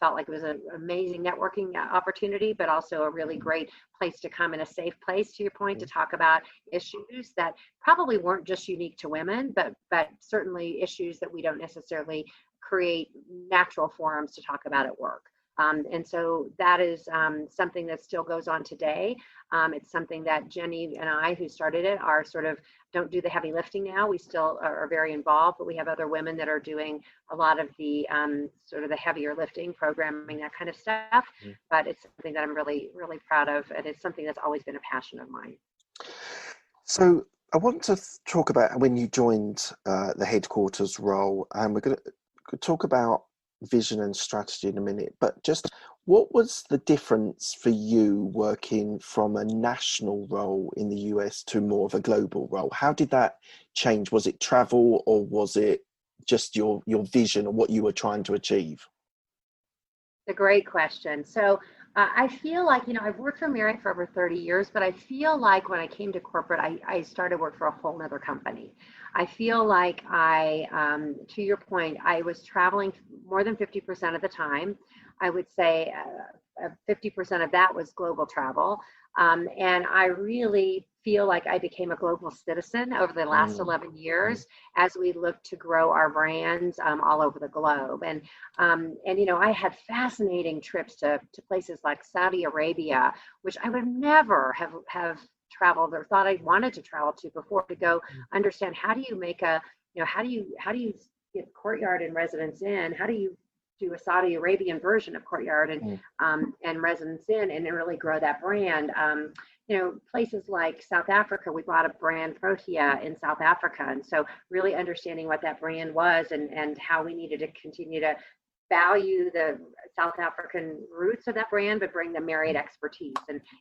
felt like it was an amazing networking opportunity, but also a really great place to come, in a safe place, to your point, to talk about issues that probably weren't just unique to women, but certainly issues that we don't necessarily create natural forums to talk about at work. And so that is something that still goes on today. It's something that Jenny and I, who started it, are sort of don't do the heavy lifting now. We still are very involved, but we have other women that are doing a lot of the sort of the heavier lifting, programming, that kind of stuff. But it's something that I'm really, really proud of, and it's something that's always been a passion of mine. So I want to talk about when you joined the headquarters role, and we're going to talk about vision and strategy in a minute, but just what was the difference for you working from a national role in the US to more of a global role? How did that change? Was it travel, or was it just your vision or what you were trying to achieve? It's a great question. So I feel like, I've worked for Marriott for over 30 years, but I feel like when I came to corporate, I started work for a whole nother company. I feel like to your point, I was traveling more than 50% of the time. I would say 50% of that was global travel. And I really feel like I became a global citizen over the last 11 years as we look to grow our brands all over the globe. And I had fascinating trips to places like Saudi Arabia, which I would never have traveled or thought I wanted to travel to before, to go understand how do you make how do you get Courtyard and Residence Inn? How do you do a Saudi Arabian version of Courtyard and Residence Inn, and then really grow that brand? places like South Africa, we bought a brand, Protea, in South Africa. And so really understanding what that brand was and how we needed to continue to value the South African roots of that brand, but bring the Marriott expertise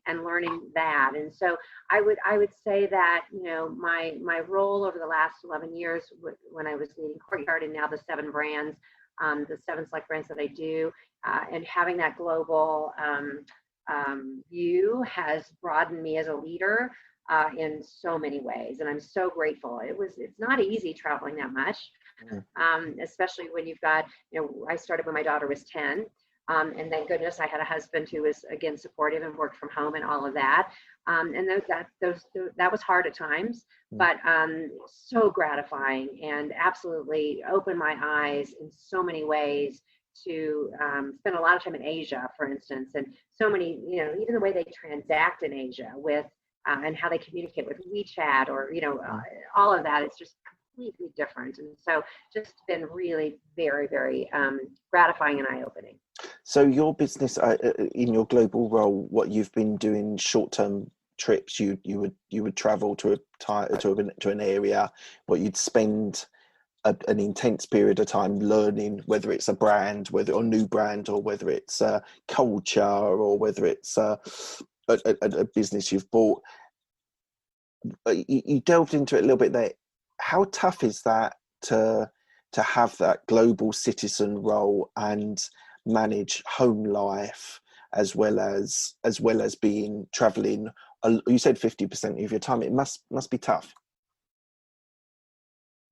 and learning that. And so I would say that, my role over the last 11 years when I was leading Courtyard, and now the 7 brands, the 7 select brands that I do, and having that global view has broadened me as a leader in so many ways. And I'm so grateful. It's not easy traveling that much. Especially when you've got, I started when my daughter was 10. And thank goodness I had a husband who was, again, supportive and worked from home and all of that. And that was hard at times, but so gratifying, and absolutely opened my eyes in so many ways to spend a lot of time in Asia, for instance, and so many, even the way they transact in Asia with and how they communicate with WeChat or, all of that. It's just completely different. And so just been really very, very gratifying and eye-opening. So your business, in your global role, what you've been doing short-term trips, you would travel to an area, what you'd spend an intense period of time learning, whether it's a brand, whether a new brand, or whether it's a culture, or whether it's a business you've bought. You delved into it a little bit there. How tough is that to have that global citizen role and manage home life as well as being traveling? You said 50% of your time. It must be tough.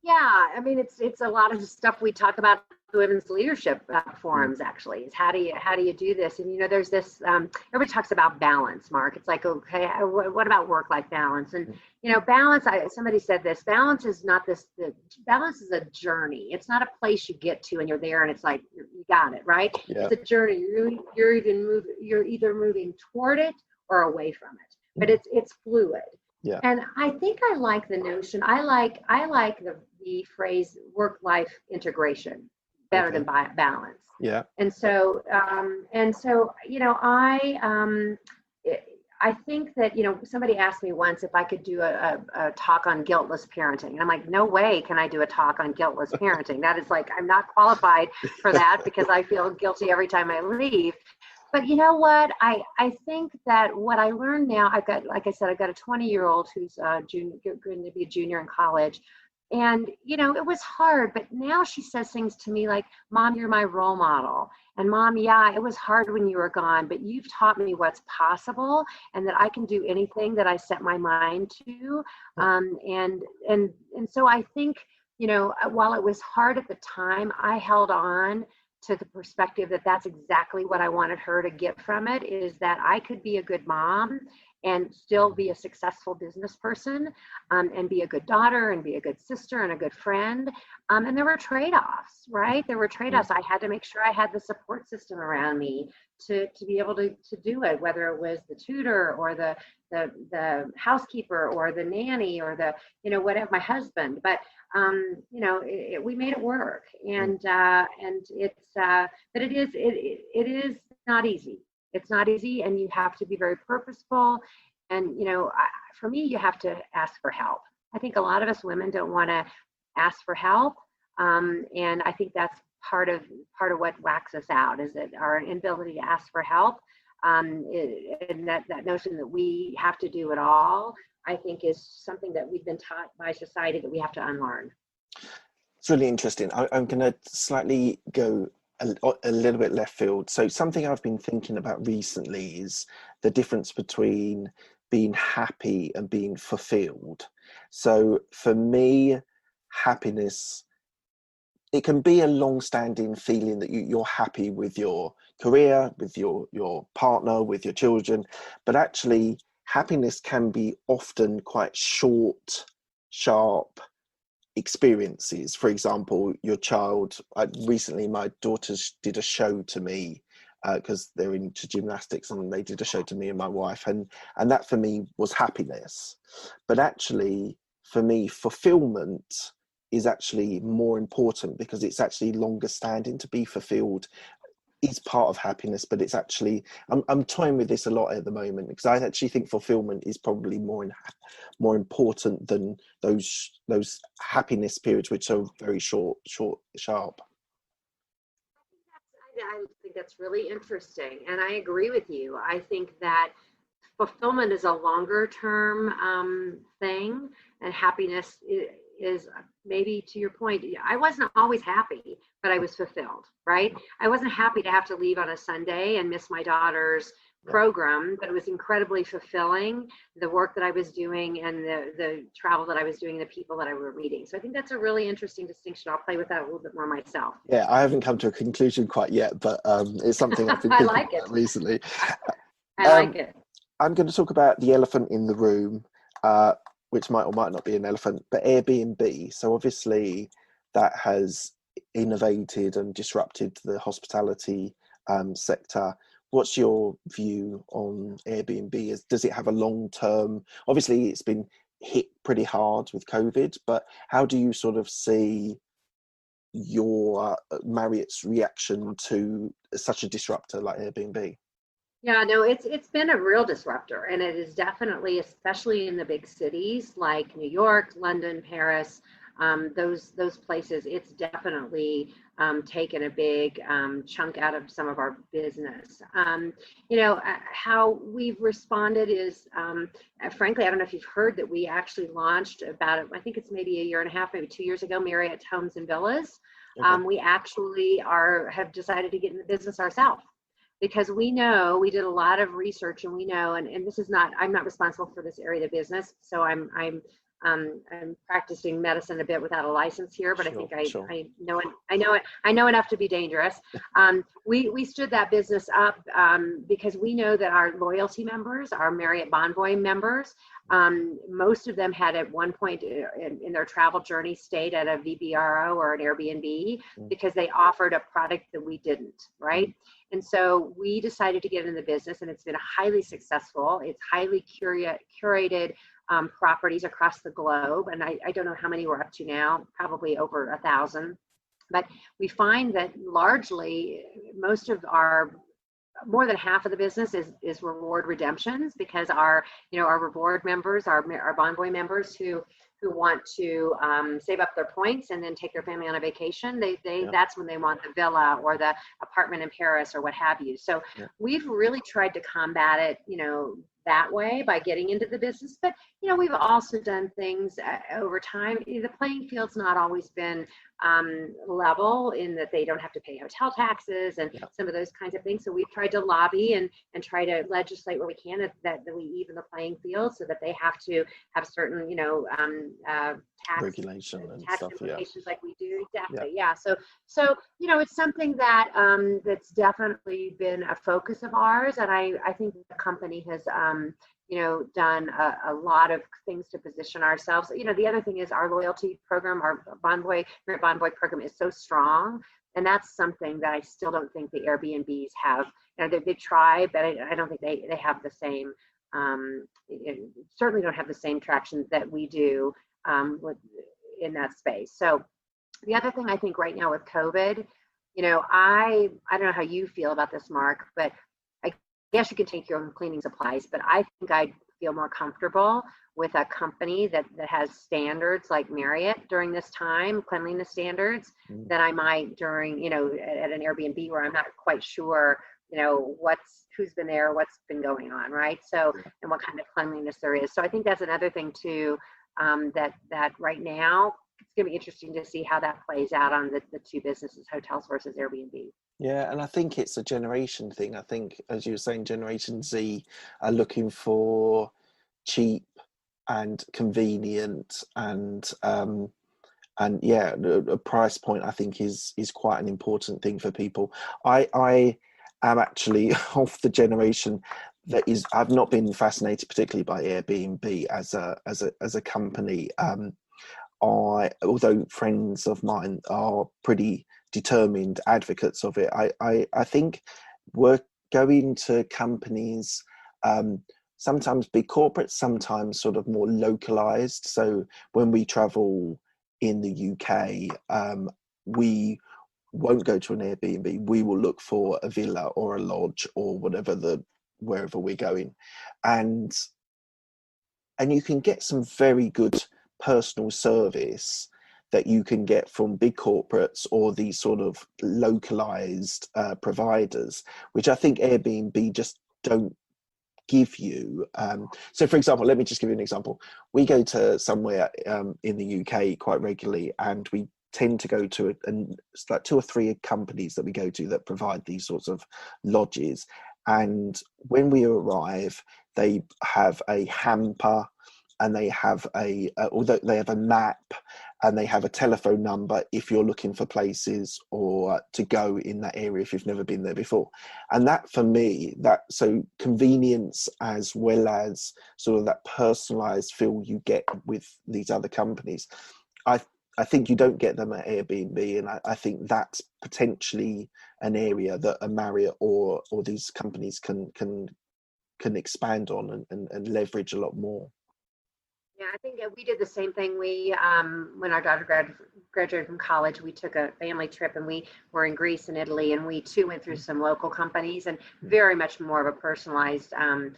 Yeah, I mean, it's a lot of the stuff we talk about in women's leadership forums. Actually, is how do you do this? And there's this. Everybody talks about balance, Mark. It's like, okay, what about work-life balance? And balance. Somebody said this. Balance is not this. Balance is a journey. It's not a place you get to and you're there and it's like you got it, right? Yeah. It's a journey. You're either moving toward it or away from it. But it's fluid. Yeah. And I think I like the notion. I like the phrase work-life integration better than balance. Yeah. And so I think that somebody asked me once if I could do a talk on guiltless parenting, and I'm like, no way can I do a talk on guiltless parenting. That is like, I'm not qualified for that because I feel guilty every time I leave. But you know what? I think that what I learned now, I've got, like I said, I've got a 20-year-old who's going to be a junior in college. And, it was hard, but now she says things to me like, Mom, you're my role model. And Mom, yeah, it was hard when you were gone, but you've taught me what's possible and that I can do anything that I set my mind to. And so I think, while it was hard at the time, I held on to the perspective that that's exactly what I wanted her to get from it, is that I could be a good mom and still be a successful business person, and be a good daughter and be a good sister and a good friend. And there were trade-offs, right? There were trade-offs. I had to make sure I had the support system around me to be able to do it, whether it was the tutor or the housekeeper or the nanny or the, whatever, my husband. But we made it work, and it's but it is not easy. It's not easy, and you have to be very purposeful. And for me, you have to ask for help. I think a lot of us women don't want to ask for help, and I think that's part of what whacks us out, is that our inability to ask for help, and that notion that we have to do it all, I think is something that we've been taught by society that we have to unlearn. It's really interesting. I'm going to slightly go a little bit left field. So something I've been thinking about recently is the difference between being happy and being fulfilled. So for me, happiness, it can be a long-standing feeling that you're happy with your career, with your partner, with your children, but actually happiness can be often quite short, sharp experiences. For example, your child, recently my daughters did a show to me because they're into gymnastics, and they did a show to me and my wife, and that for me was happiness. But actually for me, fulfillment is actually more important, because it's actually longer standing to be fulfilled. is part of happiness, but it's actually, I'm toying with this a lot at the moment, because I actually think fulfillment is probably more important than those happiness periods, which are very short, sharp. I think that's really interesting, and I agree with you. I think that fulfillment is a longer term thing, and happiness is maybe, to your point, I wasn't always happy, but I was fulfilled, right? I wasn't happy to have to leave on a Sunday and miss my daughter's program, but it was incredibly fulfilling, the work that I was doing and the travel that I was doing, the people that I were meeting. So I think that's a really interesting distinction. I'll play with that a little bit more myself. Yeah, I haven't come to a conclusion quite yet, but it's something I've been thinking about recently. I like it. I'm going to talk about the elephant in the room, which might or might not be an elephant, but Airbnb. So obviously that has innovated and disrupted the hospitality sector. What's your view on Airbnb? Does it have a long-term, obviously it's been hit pretty hard with COVID, but how do you sort of see your Marriott's reaction to such a disruptor like Airbnb? Yeah, no, it's been a real disruptor, and it is definitely, especially in the big cities like New York, London, Paris, those places. It's definitely taken a big chunk out of some of our business. How we've responded is, frankly, I don't know if you've heard that we actually launched about, I think it's maybe a year and a half, maybe 2 years ago, Marriott Homes and Villas. Okay. We actually have decided to get in the business ourselves, because we know, we did a lot of research, and we know, and this is not, I'm not responsible for this area of the business, so I'm practicing medicine a bit without a license here, but sure, I know enough to be dangerous. We stood that business up because we know that our loyalty members, our Marriott Bonvoy members, most of them had at one point in their travel journey stayed at a VBRO or an Airbnb because they offered a product that we didn't, right? And so we decided to get in the business, and it's been highly successful. It's highly curated properties across the globe. And I don't know how many we're up to now, probably over 1,000. But we find that largely most of more than half of the business is reward redemptions, because our reward members, our Bonvoy members who want to save up their points and then take their family on a vacation, that's when they want the villa or the apartment in Paris or what have you. So we've really tried to combat it, that way by getting into the business. But we've also done things over time. The playing field's not always been level, in that they don't have to pay hotel taxes and some of those kinds of things. So we've tried to lobby and try to legislate where we can that we even the playing field, so that they have to have certain tax regulation and tax stuff, implications like we do. Exactly. Yeah. So it's something that that's definitely been a focus of ours, and I think the company has done a lot of things to position ourselves. The other thing is our loyalty program, our Marriott Bonvoy program, is so strong, and that's something that I still don't think the Airbnbs have. They try, but I don't think they have the same. Certainly don't have the same traction that we do in that space. So the other thing I think right now with COVID, I don't know how you feel about this, Mark, but I guess you can take your own cleaning supplies, but I think I'd feel more comfortable with a company that has standards like Marriott during this time, cleanliness standards, than I might during, at an Airbnb where I'm not quite sure, who's been there, what's been going on, right? So, and what kind of cleanliness there is. So I think that's another thing too, that right now, it's going to be interesting to see how that plays out on the two businesses, hotels versus Airbnb. Yeah, and I think it's a generation thing. I think, as you were saying, Generation Z are looking for cheap and convenient, and a price point, I think, is quite an important thing for people. I am actually of the generation that is, I've not been fascinated particularly by Airbnb as a company. Although friends of mine are pretty determined advocates of it, I think we're going to companies, sometimes big corporate, sometimes sort of more localized. So when we travel in the UK, we won't go to an Airbnb. We will look for a villa or a lodge or wherever we're going, and you can get some very good personal service that you can get from big corporates or these sort of localized providers, which I think Airbnb just don't give you. So for example, let me just give you an example. We go to somewhere in the UK quite regularly, and we tend to go to and it's like 2 or 3 companies that we go to that provide these sorts of lodges. And when we arrive, they have a hamper, and they have although they have a map, and they have a telephone number if you're looking for places or to go in that area if you've never been there before. And that, for me, so convenience as well as sort of that personalized feel you get with these other companies, I think you don't get them at Airbnb, and I think that's potentially an area that a Marriott or these companies can expand on and leverage a lot more. Yeah, I think we did the same thing. We, when our daughter graduated from college, we took a family trip, and we were in Greece and Italy, and we too went through some local companies, and very much more of a personalized an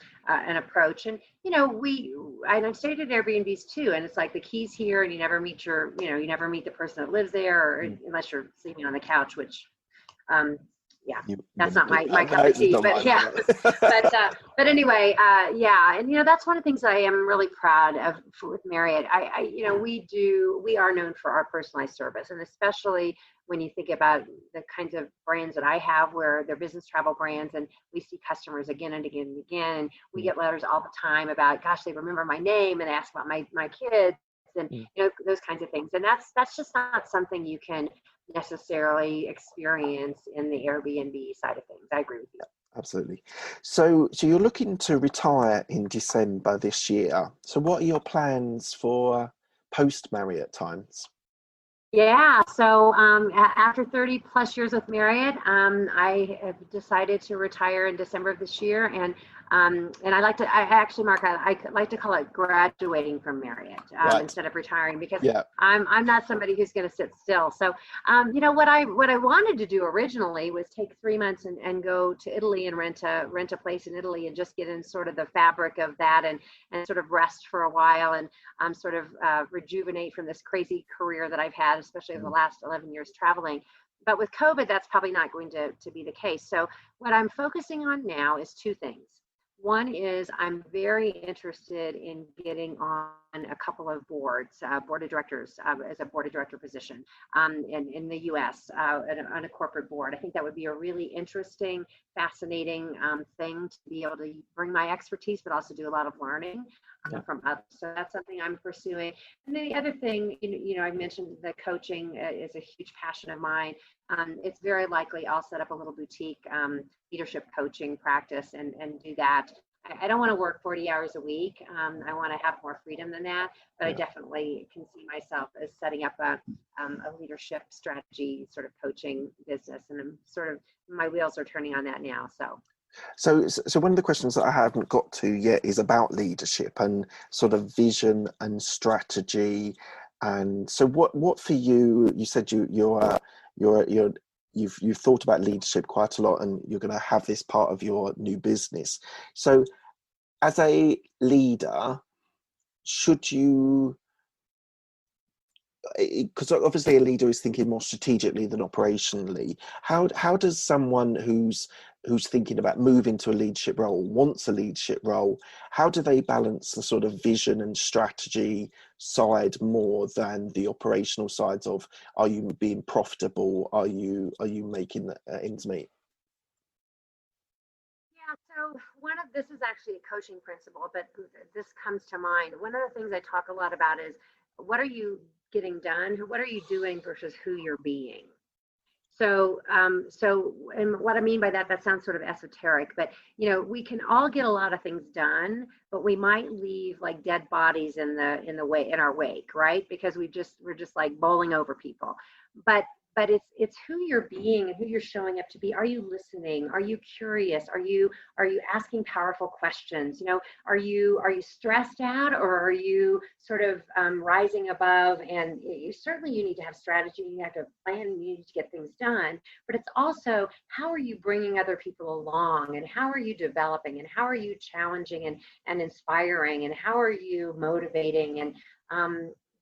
approach. And I stayed at Airbnbs too, and it's like the keys here, and you never meet you never meet the person that lives there, or unless you're sleeping on the couch, which that's not my cup of tea, but yeah. but anyway, yeah. And, that's one of the things I am really proud of with Marriott. We are known for our personalized service, and especially when you think about the kinds of brands that I have, where they're business travel brands, and we see customers again and again and again, and we get letters all the time about, gosh, they remember my name, and they ask about my kids, and those kinds of things. And that's just not something you can necessarily experience in the Airbnb side of things. I agree with you. Absolutely. So you're looking to retire in December this year. So what are your plans for post Marriott times? Yeah, so after 30 plus years with Marriott, I have decided to retire in December of this year, and I like to, Mark, I like to call it graduating from Marriott instead of retiring, because I'm not somebody who's going to sit still. So, what I wanted to do originally was take 3 months and go to Italy and rent a place in Italy and just get in sort of the fabric of that, and sort of rest for a while, and sort of rejuvenate from this crazy career that I've had, especially over the last 11 years traveling. But with COVID, that's probably not going to be the case. So what I'm focusing on now is 2 things. One is I'm very interested in getting on a couple of boards, board of directors, as a board of director position in the U.S. On a corporate board. I think that would be a really interesting, fascinating thing to be able to bring my expertise, but also do a lot of learning from others. So that's something I'm pursuing. And then the other thing, I mentioned that coaching is a huge passion of mine. It's very likely I'll set up a little boutique leadership coaching practice and do that. I don't want to work 40 hours a week. I want to have more freedom than that, but I definitely can see myself as setting up a leadership strategy sort of coaching business, and I'm sort of, my wheels are turning on that now. So one of the questions that I haven't got to yet is about leadership and sort of vision and strategy. And so what for you? You said you've thought about leadership quite a lot, and you're going to have this part of your new business. So as a leader, should you, because obviously a leader is thinking more strategically than operationally, how does someone who's thinking about moving to a leadership role, wants a leadership role, how do they balance the sort of vision and strategy side more than the operational sides of, are you being profitable, are you making ends meet? Yeah, so this is actually a coaching principle, but this comes to mind. One of the things I talk a lot about is, what are you getting done? What are you doing versus who you're being? So, and what I mean by that sounds sort of esoteric, but we can all get a lot of things done, but we might leave like dead bodies in our wake, right? Because we're just like bowling over people. But but it's who you're being and who you're showing up to be. Are you listening? Are you curious? Are you asking powerful questions? Are you stressed out, or are you sort of rising above? And certainly you need to have strategy, you have to plan, you need to get things done, but it's also, how are you bringing other people along, and how are you developing, and how are you challenging and inspiring, and how are you motivating, and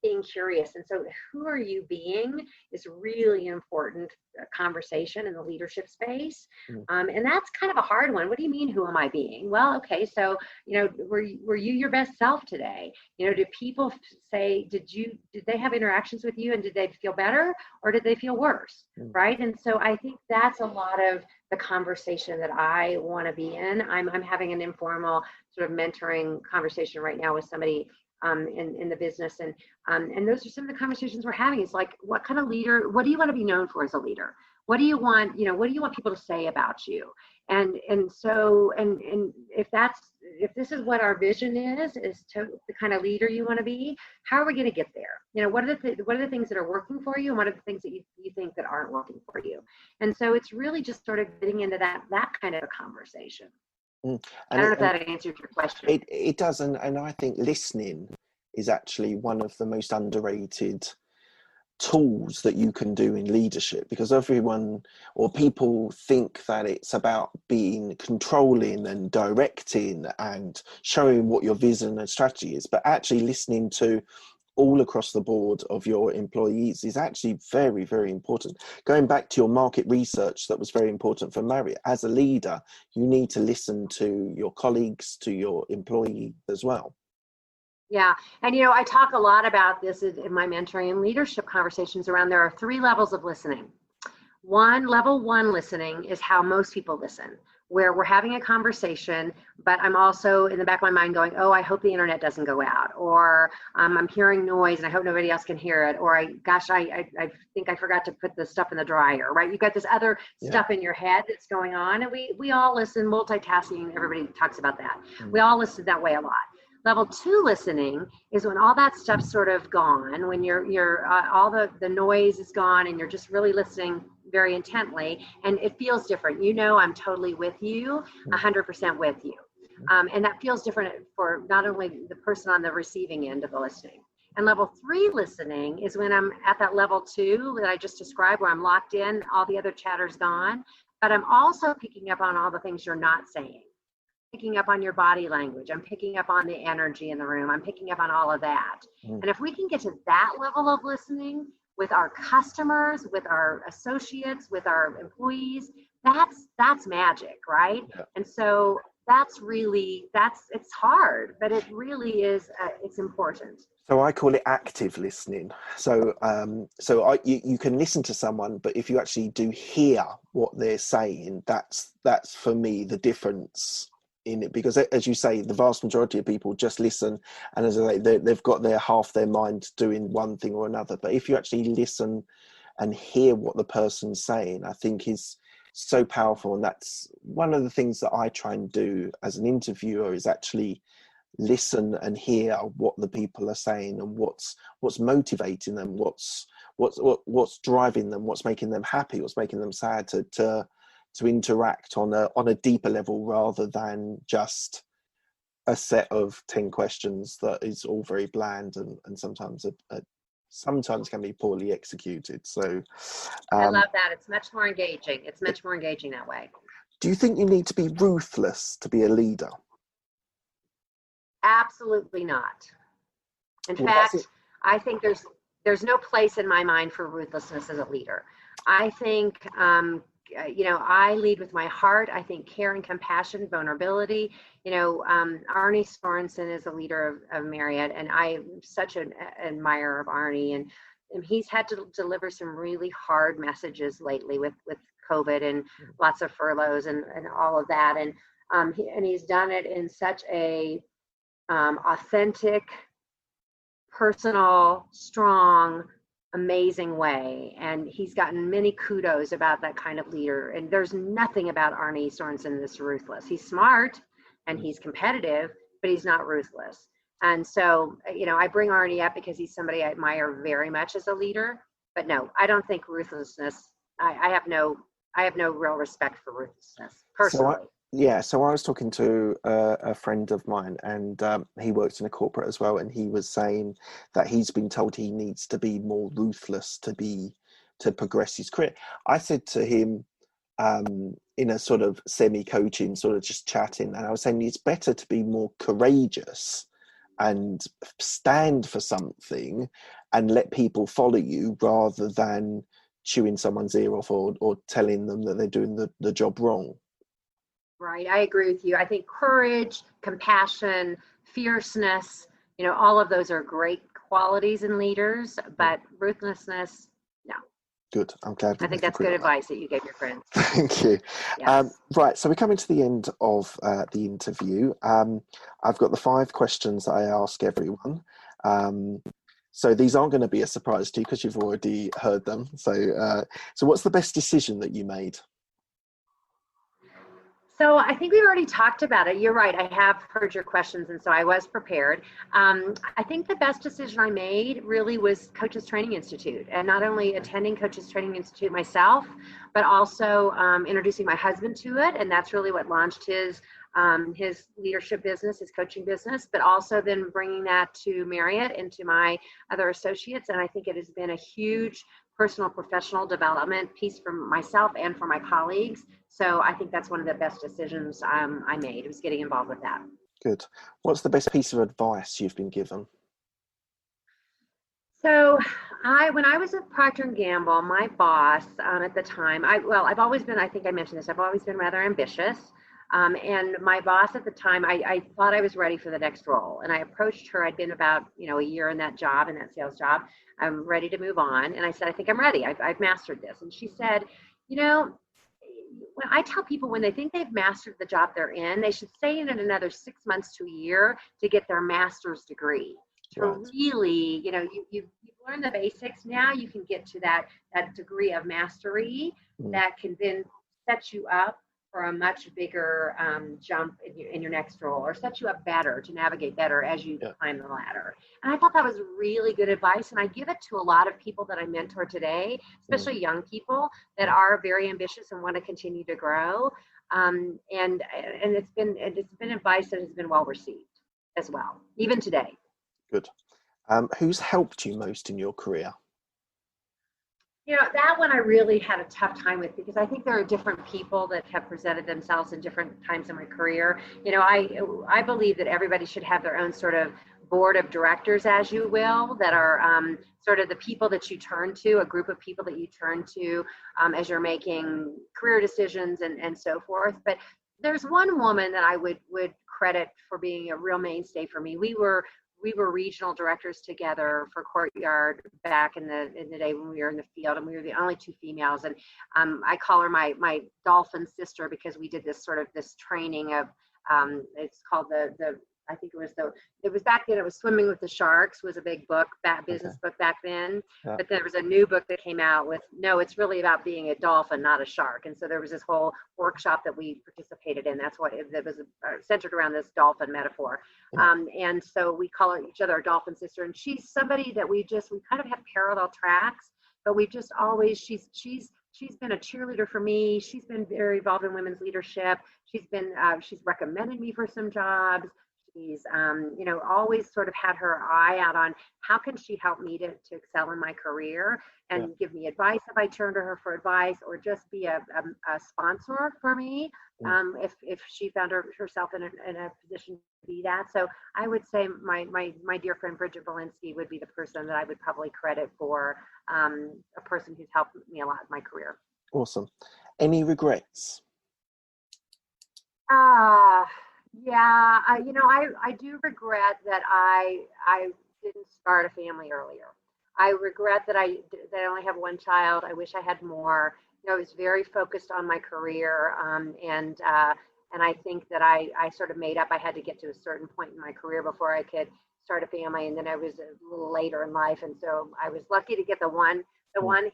being curious. And so who are you being is really important conversation in the leadership space. And that's kind of a hard one. What do you mean, who am I being? Well, okay, so, were you your best self today? Did people say, did they have interactions with you, and did they feel better, or did they feel worse? Right. And so I think that's a lot of the conversation that I want to be in. I'm having an informal sort of mentoring conversation right now with somebody in the business, and those are some of the conversations we're having. Is like, what kind of leader? What do you want to be known for as a leader? What do you want? What do you want people to say about you? And so if this is what our vision is to the kind of leader you want to be, how are we going to get there? What are the things that are working for you, and what are the things that you think that aren't working for you? And so it's really just sort of getting into that kind of a conversation. I don't know if that answers your question. It does, and I think listening is actually one of the most underrated tools that you can do in leadership, because everyone or people think that it's about being controlling and directing and showing what your vision and strategy is, but actually listening to all across the board of your employees is actually very, very important. Going back to your market research, that was very important for Marriott. As a leader, you need to listen to your colleagues, to your employee as well. Yeah, and I talk a lot about this in my mentoring and leadership conversations around, there are 3 levels of listening. Level one listening is how most people listen, where we're having a conversation, but I'm also in the back of my mind going, oh, I hope the internet doesn't go out, or I'm hearing noise and I hope nobody else can hear it, or I think I forgot to put the stuff in the dryer, right? You've got this other stuff in your head that's going on, and we all listen, multitasking, everybody talks about that. We all listen that way a lot. Level 2 listening is when all that stuff's sort of gone, when you're all the noise is gone and you're just really listening very intently, and it feels different. I'm totally with you, 100% with you. And that feels different for not only the person on the receiving end of the listening. And level 3 listening is when I'm at that level 2 that I just described, where I'm locked in, all the other chatter's gone, but I'm also picking up on all the things you're not saying. Picking up on your body language. I'm picking up on the energy in the room. I'm picking up on all of that. And if we can get to that level of listening with our customers, with our associates, with our employees, that's magic, right? Yeah. And so it's hard, but it really is, it's important. So I call it active listening. So you can listen to someone, but if you actually do hear what they're saying, that's for me the difference in it, because as you say, the vast majority of people just listen, and as I say, they've got half their mind doing one thing or another. But if you actually listen and hear what the person's saying, I think is so powerful. And that's one of the things that I try and do as an interviewer, is actually listen and hear what the people are saying, and what's motivating them, what's driving them, what's making them happy, what's making them sad, to interact on a deeper level, rather than just a set of 10 questions that is all very bland and sometimes can be poorly executed. So I love that. It's much more engaging. It's much more engaging that way. Do you think you need to be ruthless to be a leader? Absolutely not. In fact, I think there's no place in my mind for ruthlessness as a leader. I think I lead with my heart. I think care and compassion, vulnerability. Arnie Sorensen is a leader of Marriott, and I'm such an admirer of Arnie. And he's had to deliver some really hard messages lately with COVID and lots of furloughs and all of that. And he's done it in such a authentic, personal, strong, amazing way, and he's gotten many kudos about that kind of leader. And there's nothing about Arnie Sorensen that's ruthless. He's smart and he's competitive, but he's not ruthless. And so I bring Arnie up because he's somebody I admire very much as a leader. but no, I don't think ruthlessness. I have no real respect for ruthlessness personally. So I was talking to a friend of mine, and he works in a corporate as well, and he was saying that he's been told he needs to be more ruthless to progress his career. I said to him, in a sort of semi-coaching, sort of just chatting, and I was saying it's better to be more courageous and stand for something and let people follow you rather than chewing someone's ear off or telling them that they're doing the job wrong. Right, I agree with you. I think courage, compassion, fierceness, all of those are great qualities in leaders, but ruthlessness, no. Good. I'm glad. I think that's good advice that you gave your friends. Thank you. Yes. Right, so we're coming to the end of the interview. I've got the 5 questions that I ask everyone. So these aren't going to be a surprise to you because you've already heard them. So what's the best decision that you made? So I think we've already talked about it. You're right. I have heard your questions, and so I was prepared. I think the best decision I made really was Coaches Training Institute, and not only attending Coaches Training Institute myself, but also introducing my husband to it, and that's really what launched his leadership business, his coaching business, but also then bringing that to Marriott and to my other associates. And I think it has been a huge personal professional development piece for myself and for my colleagues. So I think that's one of the best decisions I made, was getting involved with that. Good. What's the best piece of advice you've been given? So when I was at Procter & Gamble, my boss at the time, I've always been, I think I mentioned this, I've always been rather ambitious. And my boss at the time, I thought I was ready for the next role. And I approached her. I'd been about, a year in that job, in that sales job. I'm ready to move on. And I said, I think I'm ready. I've mastered this. And she said, when I tell people when they think they've mastered the job they're in, they should stay in it another 6 months to a year to get their master's degree. To really, you've learned the basics. Now you can get to that degree of mastery that can then set you up for a much bigger jump in your next role, or set you up better to navigate better as you climb the ladder. And I thought that was really good advice. And I give it to a lot of people that I mentor today, especially young people that are very ambitious and want to continue to grow. And it's been advice that has been well received as well, even today. Good. Who's helped you most in your career? That one I really had a tough time with, because I think there are different people that have presented themselves in different times in my career. I believe that everybody should have their own sort of board of directors, as you will, that are sort of the people that you turn to, a group of people that you turn to as you're making career decisions and so forth. But there's one woman that I would credit for being a real mainstay for me. We were regional directors together for Courtyard back in the day when we were in the field, and we were the only 2 females. And I call her my dolphin sister, because we did this training of it's called I think it was back then, it was Swimming with the Sharks was a big book, business book back then. Yeah. But there was a new book that came out with, no, it's really about being a dolphin, not a shark. And so there was this whole workshop that we participated in. That's what it was centered around, this dolphin metaphor. Yeah. And so we call each other our dolphin sister. And she's somebody that we kind of have parallel tracks, but we've just always, she's been a cheerleader for me. She's been very involved in women's leadership. She's recommended me for some jobs. She's, always sort of had her eye out on how can she help me to excel in my career, and give me advice if I turn to her for advice, or just be a sponsor for me if she found herself in a position to be that. So I would say my dear friend Bridget Belinsky would be the person that I would probably credit for a person who's helped me a lot in my career. Awesome. Any regrets? Yeah, I do regret that I didn't start a family earlier. I regret that I only have one child. I wish I had more. I was very focused on my career, and I think that I sort of made up. I had to get to a certain point in my career before I could start a family, and then I was a little later in life, and so I was lucky to get the one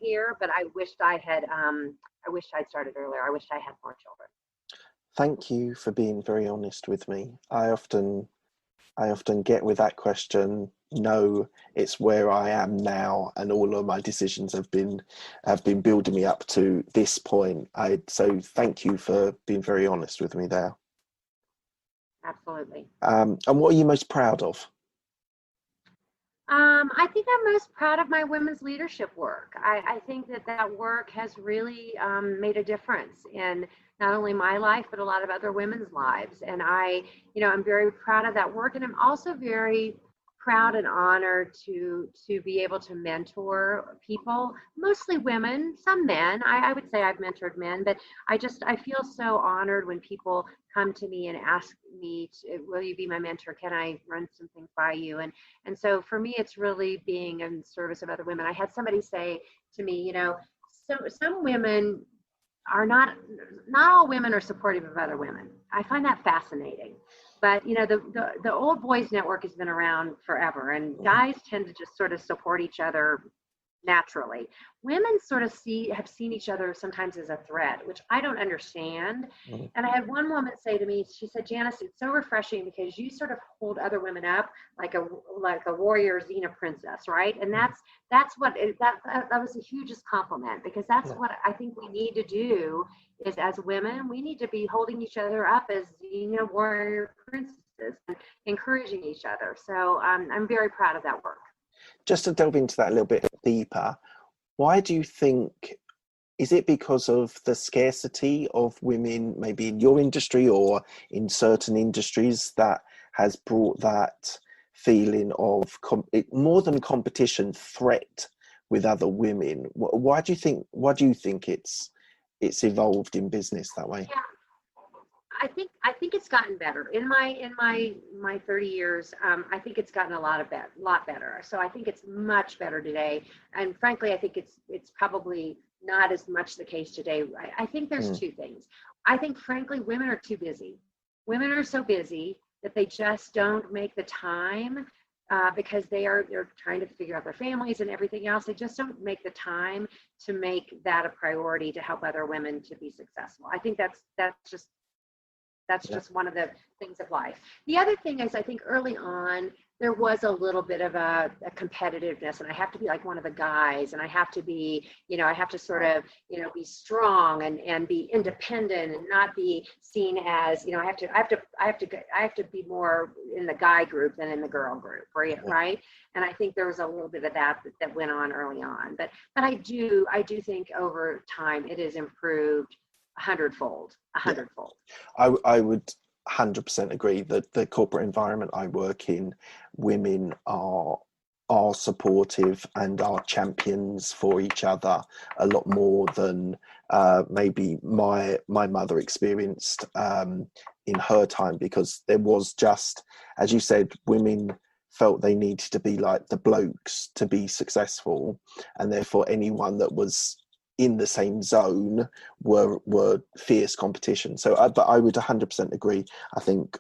here. But I wished I'd started earlier. I wished I had more children. Thank you for being very honest with me. I often I often get with that question, no, it's where I am now, and all of my decisions have been building me up to this point. So thank you for being very honest with me there. Absolutely. And what are you most proud of? I think I'm most proud of my women's leadership work. I think that work has really made a difference in not only my life, but a lot of other women's lives. And I'm very proud of that work. And I'm also very proud and honored to be able to mentor people, mostly women, some men. I would say I've mentored men, but I feel so honored when people come to me and ask me, will you be my mentor? Can I run some things by you? And so for me, it's really being in service of other women. I had somebody say to me, some women are not all women are supportive of other women. I find that fascinating. But the old boys network has been around forever, and guys tend to just sort of support each other naturally. Women sort of have seen each other sometimes as a threat, which I don't understand. And I had one woman say to me, she said, Janis, it's so refreshing because you sort of hold other women up like a warrior Xena princess, right? And that was the hugest compliment, because that's what I think we need to do is, as women, we need to be holding each other up as Xena warrior princesses and encouraging each other. So I'm very proud of that work. Just to delve into that a little bit deeper, why do you think, is it because of the scarcity of women maybe in your industry or in certain industries that has brought that feeling of more than competition, threat with other women? Why do you think it's evolved in business that way? Yeah. I think it's gotten better in my 30 years. I think it's gotten a lot better. So I think it's much better today. And frankly, I think it's probably not as much the case today. I think there's two things. I think frankly, women are too busy. Women are so busy that they just don't make the time because they're trying to figure out their families and everything else. They just don't make the time to make that a priority to help other women to be successful. I think that's just one of the things of life. The other thing is, I think early on, there was a little bit of a competitiveness, and I have to be like one of the guys, and I have to be, I have to sort of, be strong and be independent and not be seen as, I have to be more in the guy group than in the girl group, right? And I think there was a little bit of that went on early on, but I do think over time it has improved a hundredfold. I would 100% agree that the corporate environment I work in, women are supportive and are champions for each other a lot more than maybe my mother experienced in her time, because there was just, as you said, women felt they needed to be like the blokes to be successful, and therefore anyone that was in the same zone were fierce competition. So but I would 100% agree. I think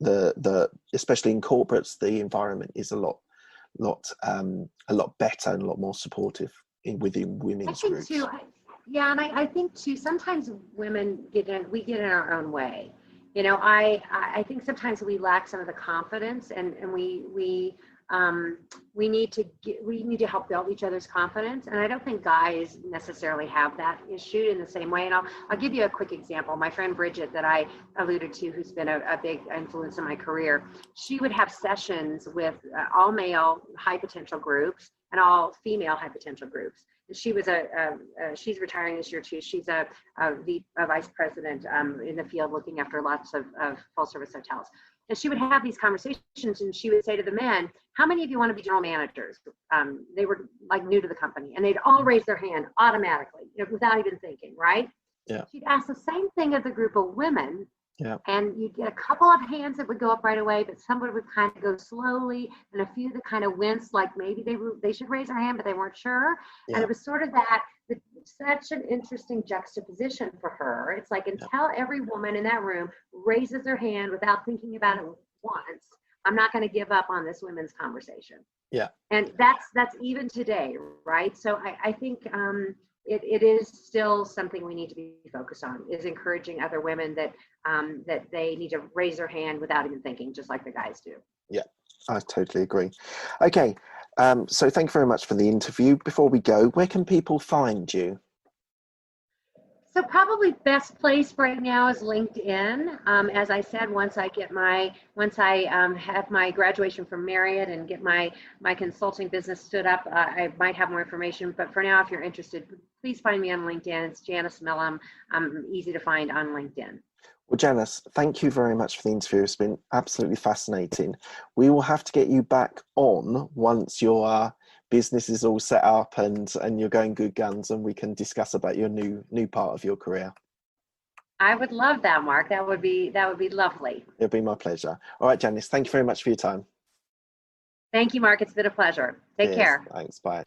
the especially in corporates, the environment is a lot better and a lot more supportive within women's groups. Too, and I think too, sometimes women get in our own way. I think sometimes we lack some of the confidence, and we need to help build each other's confidence. And I don't think guys necessarily have that issue in the same way. And I'll give you a quick example. My friend Bridget that I alluded to, who's been a big influence in my career, she would have sessions with all male high potential groups and all female high potential groups. She was she's retiring this year too. She's a vice president in the field looking after lots of full service hotels. And she would have these conversations, and she would say to the men, how many of you want to be general managers? They were like new to the company, and they'd all raise their hand automatically, without even thinking, right? Yeah. She'd ask the same thing of the group of women, yeah, and you'd get a couple of hands that would go up right away, but somebody would kind of go slowly, and a few that kind of winced, like maybe they should raise their hand, but they weren't sure. Yeah. And it was sort of such an interesting juxtaposition for her. It's like, until every woman in that room raises their hand without thinking about it once, I'm not going to give up on this women's conversation. Yeah. And that's even today, right? So I think it is still something we need to be focused on, is encouraging other women that they need to raise their hand without even thinking, just like the guys do. Yeah, I totally agree. Okay, so thank you very much for the interview. Before we go, where can people find you? So probably best place right now is LinkedIn. As I said, once I have my graduation from Marriott and get my consulting business stood up, I might have more information. But for now, if you're interested, please find me on LinkedIn. It's Janis Milham. I'm easy to find on LinkedIn. Well, Janis, thank you very much for the interview. It's been absolutely fascinating. We will have to get you back on once your business is all set up and you're going good guns, and we can discuss about your new part of your career. I would love that, Mark. That would be lovely. It'll be my pleasure. All right, Janis, thank you very much for your time. Thank you, Mark. It's been a pleasure. Take care. Thanks. Bye.